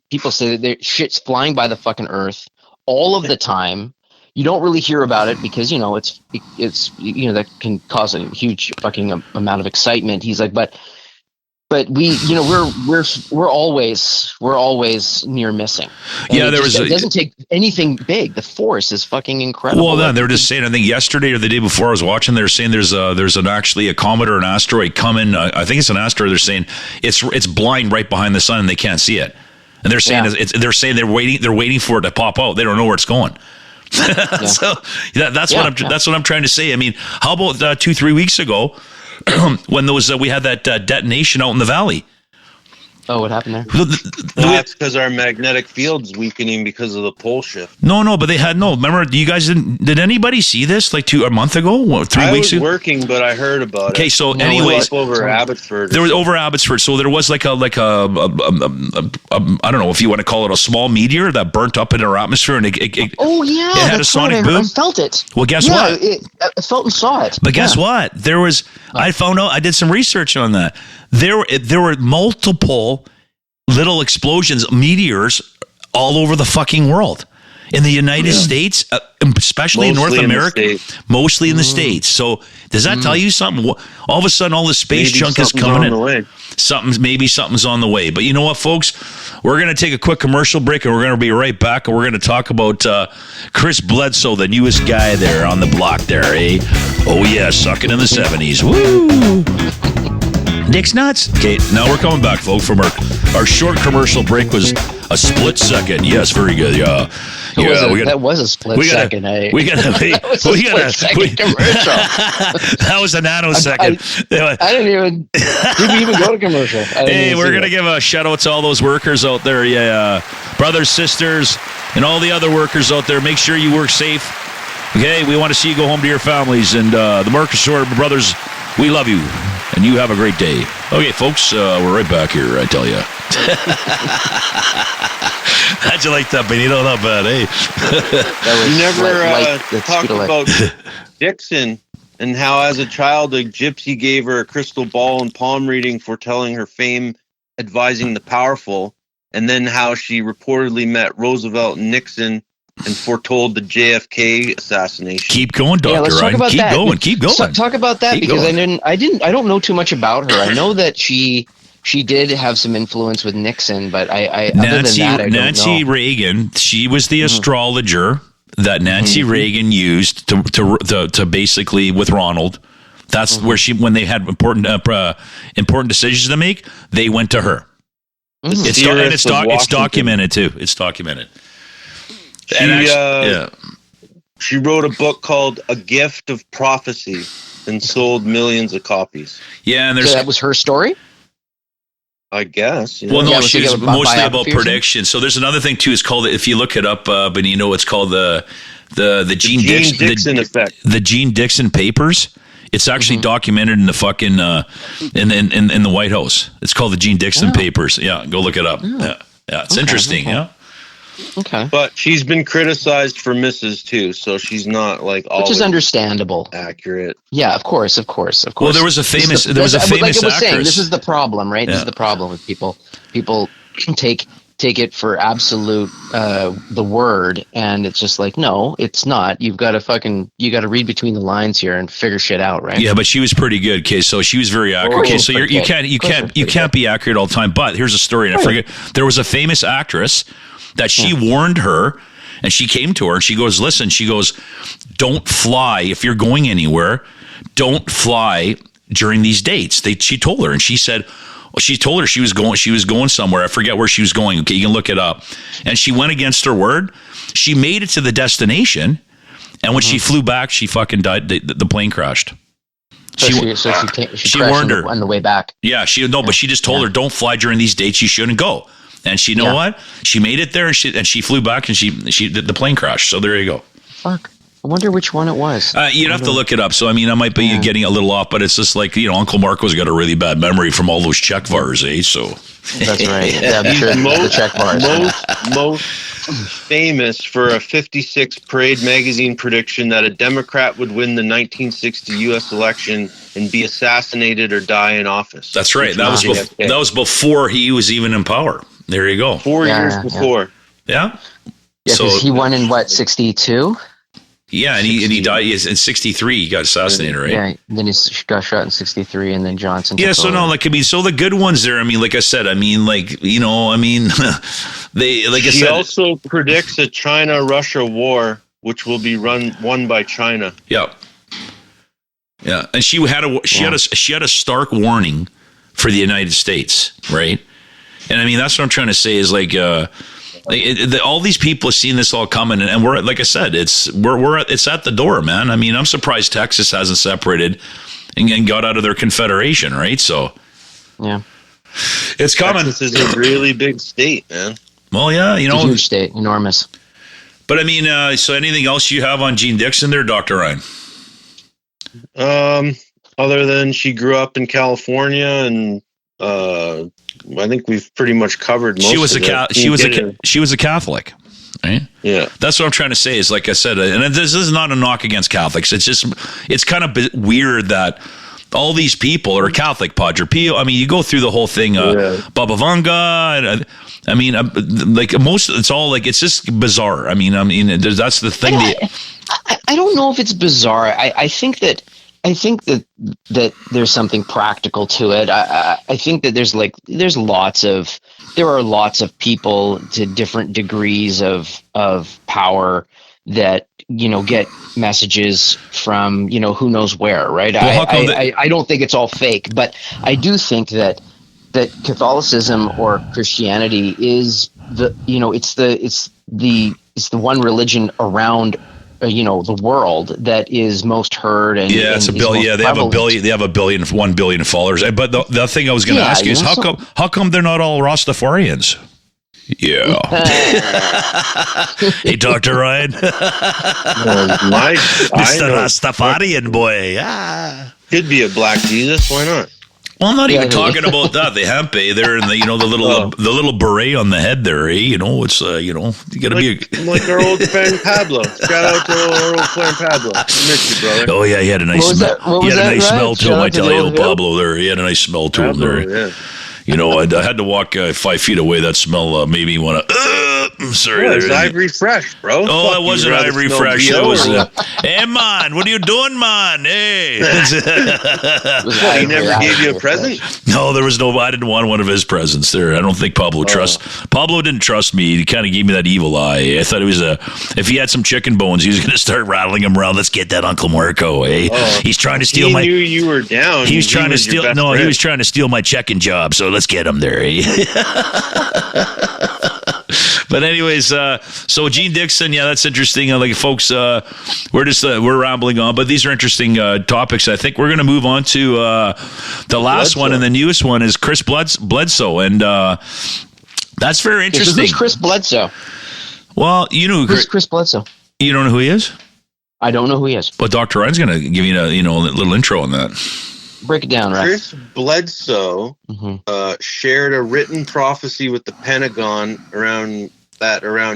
people say that shit's flying by the fucking Earth all of the time. You don't really hear about it because it's that can cause a huge fucking amount of excitement. He's like, but we we're always near missing. And it doesn't take anything big. The force is fucking incredible. Well, then they were just saying. I think yesterday or the day before I was watching, they're saying there's actually a comet or an asteroid coming. I think it's an asteroid. They're saying it's blind right behind the sun and they can't see it. And they're saying they're waiting for it to pop out. They don't know where it's going. So that's what I'm trying to say. I mean, how about 2-3 weeks ago when we had that detonation out in the valley? Oh, what happened there? That's because our magnetic field's weakening because of the pole shift. No, but they had Remember, you guys did anybody see this like a month ago? 3 weeks ago? I was working, but I heard about it. Okay, so anyways, over Abbotsford. There was over Abbotsford, so there was like a I don't know if you want to call it a small meteor that burnt up in our atmosphere, and it had a sonic boom. I felt it. Well, guess what? I felt and saw it. But guess what? There was. I found out. I did some research on that. There were multiple little explosions, meteors, all over the fucking world. In the United States, especially in North America, mostly in the States. So does that tell you something? All of a sudden, all the space junk is coming in. Something's on the way. But you know what, folks? We're going to take a quick commercial break, and we're going to be right back, and we're going to talk about Chris Bledsoe, the newest guy there on the block there, eh? Oh, yeah, sucking in the 70s. Woo! Dick's nuts. Okay, now we're coming back, folks, from our short commercial break was a split second. Yes, very good. Yeah. That was a split second. That was a split commercial. That was a nanosecond. Did we even go to commercial? Hey, we're going to give a shout out to all those workers out there. Yeah, brothers, sisters, and all the other workers out there. Make sure you work safe. Okay, we want to see you go home to your families. And the Marcus brothers, we love you. And you have a great day. Okay, folks, we're right back here, I tell you. How'd you like that, Bonito? Not bad, eh? You never talked about Dixon and how, as a child, a gypsy gave her a crystal ball and palm reading foretelling her fame, advising the powerful, and then how she reportedly met Roosevelt and Nixon and foretold the JFK assassination. Keep going, Dr. let's talk Ryan. about Keep that. going. Keep going. Talk about that, Keep because going. I don't know too much about her. I know that she did have some influence with Nixon, but I Nancy Reagan, she was the astrologer that Nancy Reagan used to basically with Ronald. That's where when they had important decisions to make, they went to her. It's documented too. It's documented. She wrote a book called A Gift of Prophecy and sold millions of copies. Yeah, and so that was her story? I guess. Yeah. Well, no, she was mostly about prediction. So there's another thing too. It's called, if you look it up, Bonito, it's called the Gene Dixon effect. The Gene Dixon papers. It's actually documented in the fucking in the White House. It's called the Gene Dixon papers. Yeah, go look it up. Yeah, it's interesting. Yeah. Okay. But she's been criticized for misses too, so she's not like always, which is understandable, accurate. Yeah, of course. Well, there was a famous like I was actress. Saying, this is the problem, right? Yeah. This is the problem with people. People take it for absolute the word, and it's just like, no, it's not. You got to read between the lines here and figure shit out, right? Yeah, but she was pretty good. Okay, so she was very accurate. Okay, so you can't be accurate all the time. But here's a story, and I forget. There was a famous actress that she warned her, and she came to her and she goes, listen, she goes, don't fly if you're going anywhere. Don't fly during these dates. She told her, and she said, she told her she was going somewhere. I forget where she was going. Okay, you can look it up. And she went against her word. She made it to the destination, and when she flew back, she fucking died. The plane crashed. She warned her on the way back. Yeah, but she just told her, don't fly during these dates. You shouldn't go. And she, you know what? She made it there, and she flew back, and the plane crashed. So there you go. Fuck. I wonder which one it was. You'd have to look it up. So, I mean, I might be getting a little off, but it's just like, Uncle Marco's got a really bad memory from all those check bars, eh? So that's right. Yeah, I'm sure the check bars. Most famous for a 56 Parade magazine prediction that a Democrat would win the 1960 U.S. election and be assassinated or die in office. That's right. That was before he was even in power. There you go. 4 years before. Yeah. Yeah, so he won in what, 62? Yeah, and he died in 63. He got assassinated, right? Yeah, then he got shot in 63, and then Johnson. Yeah, so no, like, I mean, so the good ones there. I mean, like I said, I mean, like, they, like I said. She also predicts a China-Russia war, which will be won by China. Yeah. Yeah, and she had a stark warning for the United States, right? And I mean, that's what I'm trying to say is like all these people have seen this all coming, and we're, like I said, it's at the door, man. I mean, I'm surprised Texas hasn't separated and got out of their confederation, right? So, yeah, it's coming. Texas is a really big state, man. Well, yeah, it's a huge state, enormous. But I mean, so anything else you have on Gene Dixon there, Dr. Ryan? Other than she grew up in California, and I think we've pretty much covered most of it. She was a Catholic, right? Yeah. That's what I'm trying to say is, like I said, and this is not a knock against Catholics. It's kind of weird that all these people are Catholic. Padre Pio. I mean, you go through the whole thing, Baba Vanga. I mean, like it's all like, it's just bizarre. I mean, that's the thing. I don't know if it's bizarre. I think that there's something practical to it. I think that there are lots of people to different degrees of power that, get messages from, who knows where, right? Well, I don't think it's all fake, but I do think that Catholicism or Christianity is it's the one religion around the world that is most heard, and it's a billion. Yeah, they have 1 billion followers. But the thing I was going to ask you is how come they're not all Rastafarians? Yeah. Hey, Dr. Ryan. Mr. Rastafarian boy. Yeah. Could be a black Jesus. Why not? Well, not even talking about that. The hemp, they're in the the little beret on the head there, It's you got to be like our old friend Pablo. Shout out to our old friend Pablo. Miss you, brother. Oh yeah, he had a nice smell. He had a nice smell to him. I tell you, Pablo there. He had a nice smell to him there. Yeah. I had to walk 5 feet away. That smell made me want to. Sorry, it was Ivory Fresh, bro. Oh, it wasn't Ivory Fresh. It was. Hey, man, what are you doing, man? Hey. He never gave you a present? No, there was no. I didn't want one of his presents there. I don't think Pablo Pablo didn't trust me. He kind of gave me that evil eye. I thought it was if he had some chicken bones, he was going to start rattling them around. Let's get that Uncle Marco. He's trying to steal He knew you were down. He was trying to steal. No, he was trying to steal my checking job. So let's get him there. But anyways, so Gene Dixon, that's interesting. Like folks, we're rambling on, but these are interesting topics. I think we're going to move on to the last one, and the newest one is Chris Bledsoe, and that's very interesting. Who's Chris Bledsoe? Well, you know who's Chris Bledsoe. You don't know who he is? I don't know who he is. But Dr. Ryan's going to give you a little intro on that. Break it down, right? Chris Bledsoe shared a written prophecy with the Pentagon around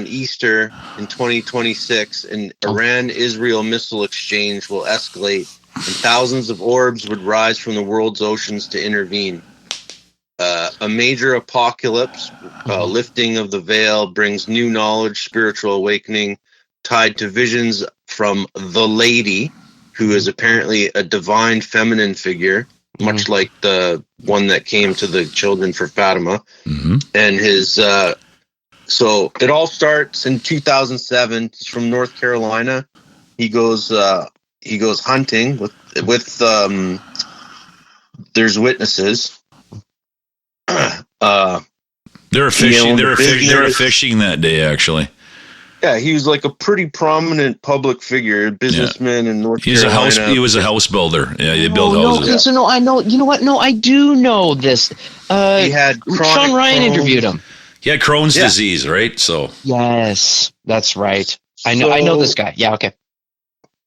Easter in 2026, and Iran-Israel missile exchange will escalate, and thousands of orbs would rise from the world's oceans to intervene. A major apocalypse, lifting of the veil, brings new knowledge, spiritual awakening, tied to visions from the Lady, who is apparently a divine feminine figure, much like the one that came to the children for Fatima. And his so it all starts in 2007. He's from North Carolina. He goes hunting with there's witnesses. They're fishing. They were fishing that day, actually. Yeah, he was like a pretty prominent public figure, businessman in North Carolina. He was a house builder. Yeah, he built houses. So I know. You know what? No, I do know this. He had Sean Ryan interviewed him. He had Crohn's disease, right? So yes, that's right. I know this guy. Yeah, okay.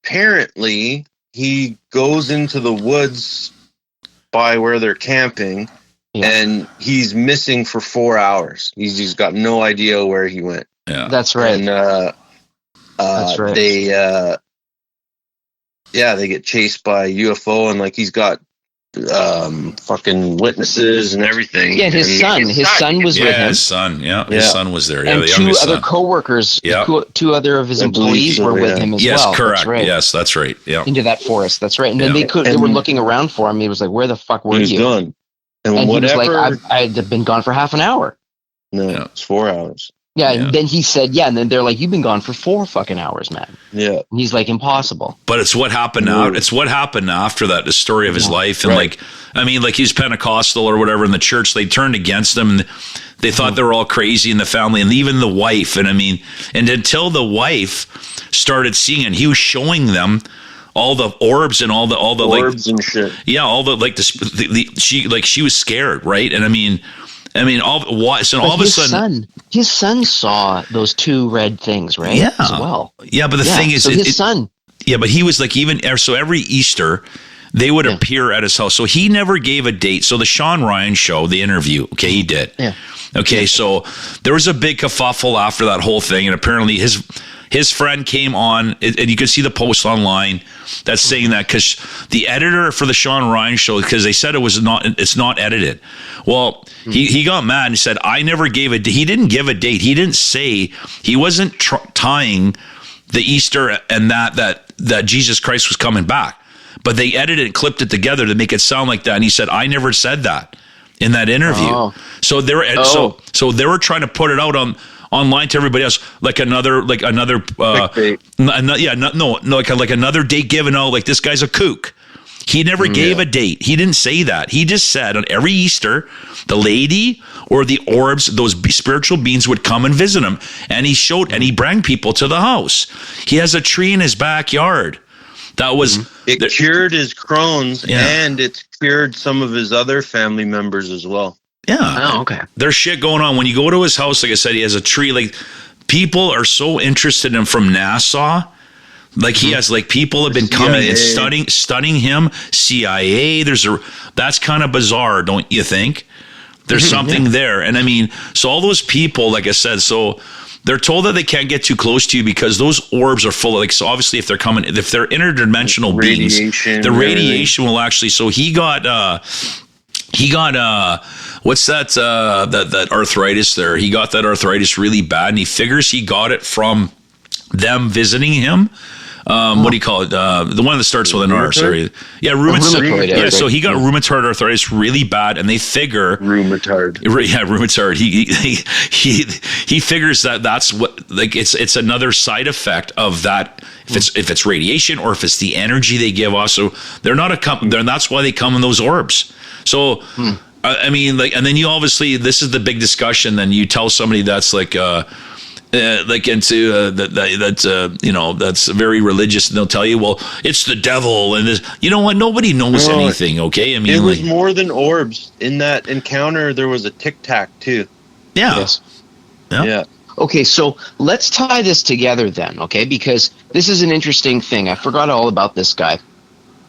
Apparently, he goes into the woods by where they're camping, and he's missing for 4 hours. He's got no idea where he went. Yeah, that's right. And that's right. They get chased by a UFO, and like he's got fucking witnesses and everything. Yeah, his son was with him. His son, his son was there. And two other co-workers, two other of his employees were with him as well. Yes, correct. That's right. Yes, that's right. Yeah, into that forest. That's right. And then they were looking around for him. He was like, "Where the fuck were you?" He was gone. And he was like, "I'd been gone for half an hour." No, it's 4 hours. Yeah, and then he said, and then they're like, "You've been gone for 4 fucking hours, man." Yeah, and he's like, "Impossible." But it's what happened now. It's what happened after that. The story of his life, and he's Pentecostal or whatever in the church. They turned against him. And they thought they were all crazy in the family, and even the wife. And and until the wife started seeing, and he was showing them all the orbs and all the orbs and shit. Yeah, all the she was scared, right? And all of a sudden, his son saw those 2 red things, right? Yeah, as well. Yeah, but the thing is, his son. Yeah, but he was like so every Easter, they would appear at his house. So he never gave a date. So the Sean Ryan show, the interview, he did. Yeah. Okay, so there was a big kerfuffle after that whole thing, and apparently his friend came on, and you can see the post online that's saying that because the editor for the Sean Ryan show, because they said it's not edited. Well, he got mad and said, I never gave a date. He didn't give a date. He didn't say, he wasn't tying the Easter and that Jesus Christ was coming back. But they edited and clipped it together to make it sound like that. And he said, I never said that in that interview. Oh. So they were so they were trying to put it out online to everybody else, like another like another date given out, like this guy's a kook. He never gave a date. He didn't say that. He just said on every Easter, the lady or the orbs, those spiritual beings would come and visit him. And he showed, and he brought people to the house. He has a tree in his backyard. That was cured his Crohn's, and it's cured some of his other family members as well. Yeah. Oh, okay. There's shit going on. When you go to his house, like I said, he has a tree. Like, people are so interested in him from Nassau. Like he has like people have been coming and studying him. CIA. That's kind of bizarre, don't you think? There's something there. And I mean, so all those people, like I said, so they're told that they can't get too close to you because those orbs are full of, like, so obviously if they're interdimensional beings, the radiation will actually, so he got what's that arthritis there? He got that arthritis really bad, and he figures he got it from them visiting him. What do you call it? The one that starts with an R. Sorry. Yeah, rheumatoid. Yeah, so he got rheumatoid arthritis really bad, and they figure rheumatoid. Yeah, rheumatoid. He figures that's what, like, it's another side effect of that. If it's radiation or if it's the energy they give off. So they're not that's why they come in those orbs. So I mean, like, and then you obviously, this is the big discussion. Then you tell somebody that's like into that's very religious, and they'll tell you, well, it's the devil, and this, you know what? Nobody knows anything. Okay, I mean, it was more than orbs. In that encounter, there was a tic tac too. Yeah. Yes. Yeah. Okay, so let's tie this together then, okay? Because this is an interesting thing. I forgot all about this guy,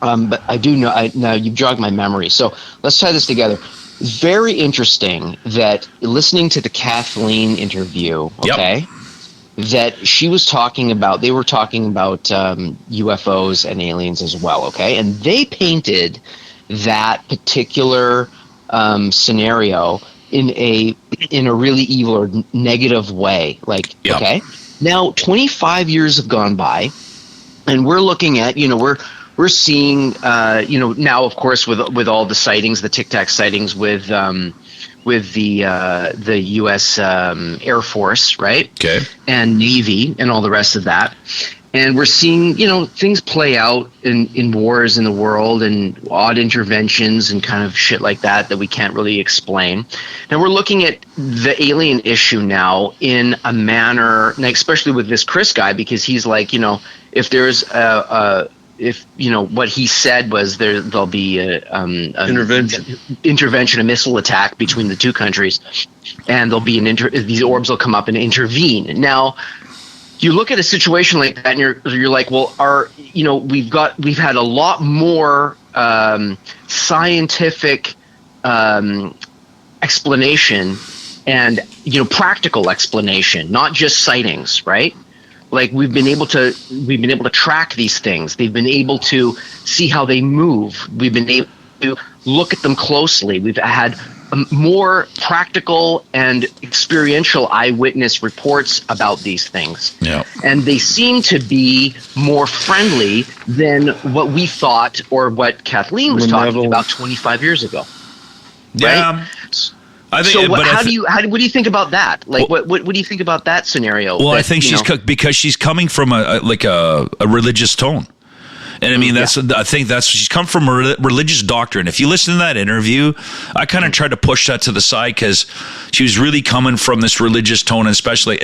but I do know. Now you've jogged my memory. So let's tie this together. Very interesting that listening to the Kathleen interview, okay, that she was talking about, they were talking about UFOs and aliens as well, okay, and they painted that particular scenario in a really evil or negative way, like, okay. Now, 25 years have gone by, and we're looking at, we're seeing, now, of course, with all the sightings, the Tic Tac sightings with the U.S. Air Force, right? Okay. And Navy and all the rest of that. And we're seeing, things play out in wars in the world and odd interventions and kind of shit like that we can't really explain. And we're looking at the alien issue now in a manner, especially with this Chris guy, because he's like, if there's if what he said was there'll be intervention, a missile attack between the two countries, and there'll be these orbs will come up and intervene. Now, you look at a situation like that, and you're like, well, we've had a lot more scientific explanation and practical explanation, not just sightings, right? Like we've been able to track these things. They've been able to see how they move. We've been able to look at them closely. We've had more practical and experiential eyewitness reports about these things. Yeah. And they seem to be more friendly than what we thought or what Kathleen was talking about 25 years ago. Yeah. Right? I think, so what do you think about that? Like, what do you think about that scenario? Well, I think because she's coming from a religious tone. And I mean, she's come from a religious doctrine. If you listen to that interview, I kind of tried to push that to the side because she was really coming from this religious tone, especially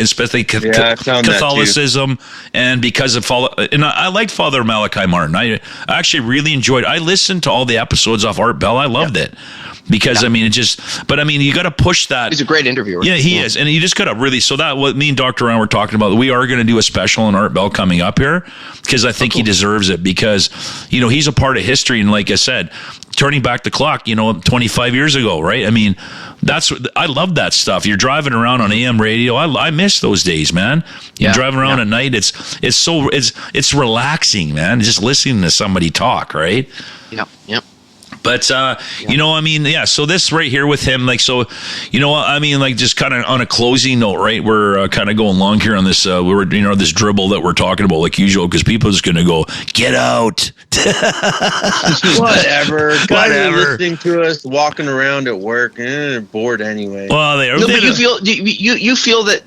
Catholicism, and because of and I liked Father Malachi Martin. I actually really enjoyed. I listened to all the episodes off Art Bell. I loved it. Because I mean, you got to push that. He's a great interviewer. Yeah, he is, and you just got to really. So that what me and Dr. Ryan were talking about. We are going to do a special on Art Bell coming up here because I think he deserves it because he's a part of history, and like I said, turning back the clock, 25 years ago, right? I mean, I love that stuff. You're driving around on AM radio. I miss those days, man. You're driving around at night. It's relaxing, man. Just listening to somebody talk, right? Yep. But, so this right here with him, like, so, just kind of on a closing note, right? We're kind of going long here on this, this dribble that we're talking about, like usual, because people are just going to go, get out. Whatever. Guys are listening to us, walking around at work, and they're bored anyway. Well, they are. No, but you feel that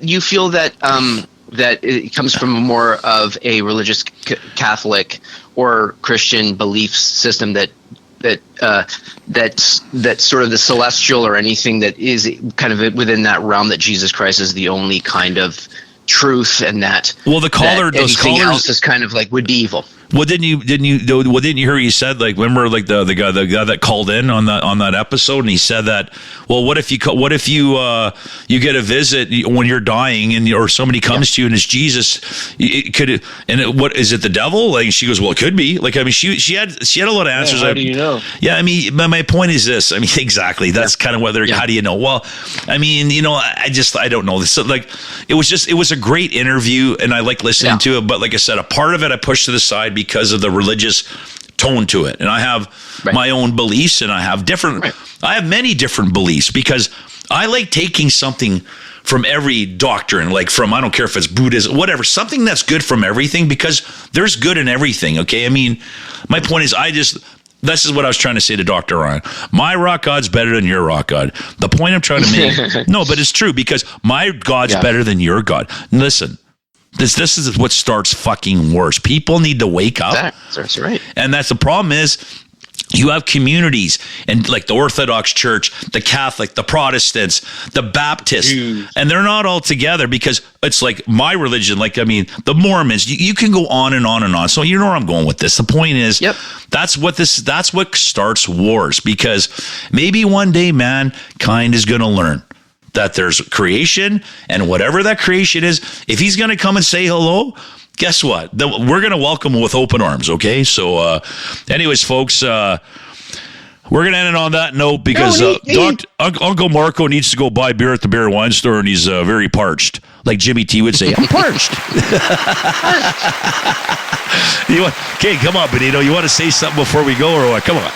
that it comes from more of a religious Catholic or Christian belief system that's sort of the celestial or anything that is kind of within that realm, that Jesus Christ is the only kind of truth, and that those callers is kind of like would be evil. Well, didn't you hear he said, like, remember, like the guy that called in on that episode, and he said that, well, what if you get a visit when you're dying, and or somebody comes to you and it's Jesus, what is it, the devil? Like, she goes, well, it could be. Like, I mean, she had a lot of answers. How do you know? Yeah, I mean, my point is this. I mean, exactly. That's kind of whether. How do you know? Well, I mean, I don't know. So, like, it was a great interview, and I like listening to it. But like I said, a part of it I pushed to the side because of the religious tone to it, and I have my own beliefs, and I have I have many different beliefs, because I like taking something from every doctrine, like from, I don't care if it's Buddhism, whatever, something that's good from everything, because there's good in everything. Okay, I mean, my point is, this is what I was trying to say to Dr. Ryan. My rock God's better than your rock God. The point I'm trying to make, no, but it's true, because my God's better than your God. Listen, this is what starts fucking worse. People need to wake up. That's right. And that's the problem is, you have communities, and like the Orthodox Church, the Catholic, the Protestants, the Baptists, and they're not all together, because it's like my religion, like, I mean, the Mormons, you can go on and on and on. So you know where I'm going with this. The point is, that's what starts wars, because maybe one day mankind is going to learn that there's creation, and whatever that creation is, if he's going to come and say hello, guess what? We're going to welcome him with open arms, okay? So, anyways, folks, we're going to end it on that note, because Uncle Marco needs to go buy beer at the beer and wine store, and he's very parched. Like Jimmy T would say, I'm parched. Okay, come on, Bonito. You want to say something before we go, or what? Come on.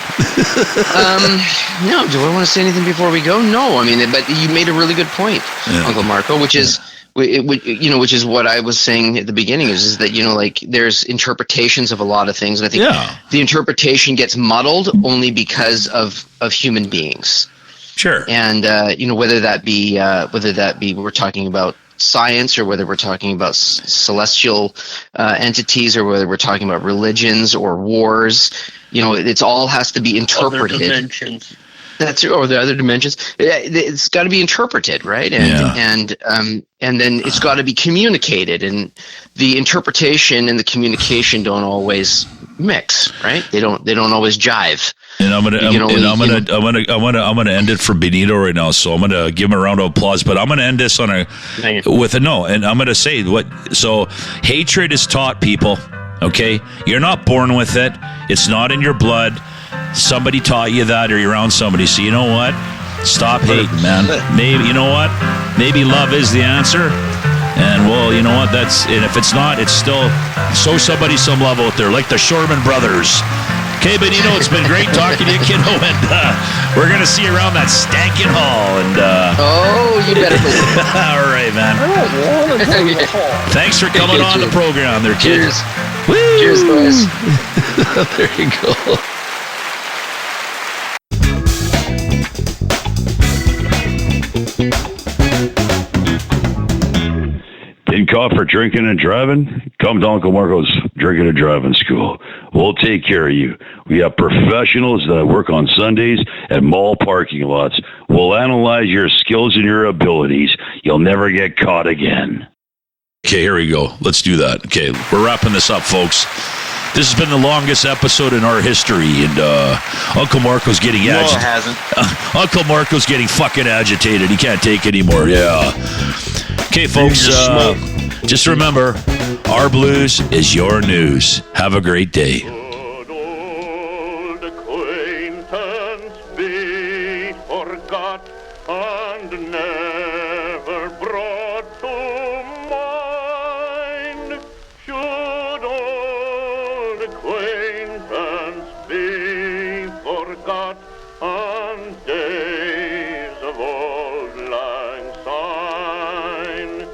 No, do I want to say anything before we go? No, I mean, but you made a really good point, Uncle Marco, which is... which is what I was saying at the beginning, is that, like, there's interpretations of a lot of things. And I think the interpretation gets muddled only because of human beings. Sure. And, whether that be we're talking about science, or whether we're talking about celestial entities, or whether we're talking about religions or wars, it's all has to be interpreted. Other dimensions. Or the other dimensions. It's got to be interpreted, right? And then it's got to be communicated, and the interpretation and the communication don't always mix, right? They don't always jive. And I'm gonna end it for Bonito right now. So I'm gonna give him a round of applause. But I'm gonna end this with a no, and I'm gonna say So hatred is taught, people. Okay, you're not born with it. It's not in your blood. Somebody taught you that, or you're around somebody. So you know what? Stop hating, man. Maybe, you know what? Maybe love is the answer. And, well, you know what? And if it's not, it's still, show somebody some love out there, like the Shorebrothers. Okay, Bonito, it's been great talking to you, kiddo, and we're going to see you around that stankin' hall. And you better believe it. All right, man. Thanks for coming on the program there, kids. Cheers, boys. There you go. Getting caught for drinking and driving? Come to Uncle Marco's Drinking and Driving School. We'll take care of you. We have professionals that work on Sundays at mall parking lots. We'll analyze your skills and your abilities. You'll never get caught again. Okay, here we go. Let's do that. Okay, we're wrapping this up, folks. This has been the longest episode in our history, and Uncle Marco's getting agitated. No, it hasn't. Uncle Marco's getting fucking agitated. He can't take anymore. Yeah. Okay, folks, just remember, our blues is your news. Have a great day. Good old acquaintance be forgot and never brought to mind. Should old acquaintance be forgot and days of old lang syne.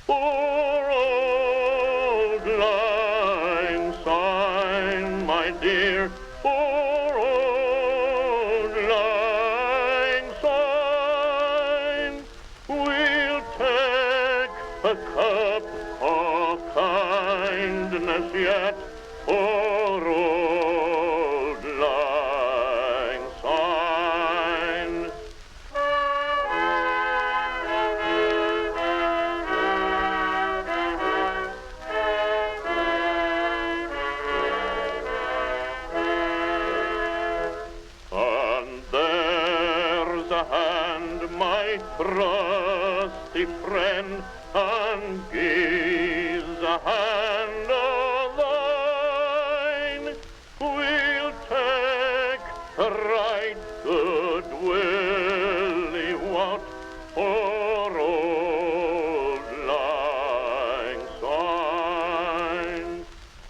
Poor old lang syne, my dear, poor old lang syne. We'll take a cup of kindness yet for old lang syne. trusty friend, and gives a hand of thine. We'll take right good will what for old lang syne.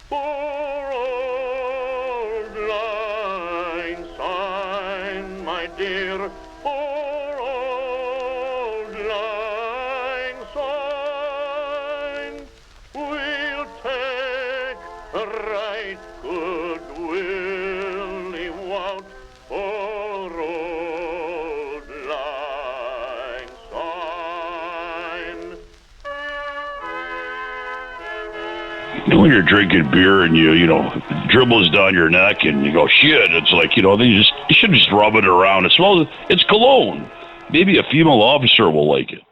For old lang syne, my dear, for old lang syne, we'll take right good will what for old lang syne. When you're drinking beer and you know, it dribbles down your neck and you go, shit, it's like, you know, you should just rub it around. It smells, it's cologne. Maybe a female officer will like it.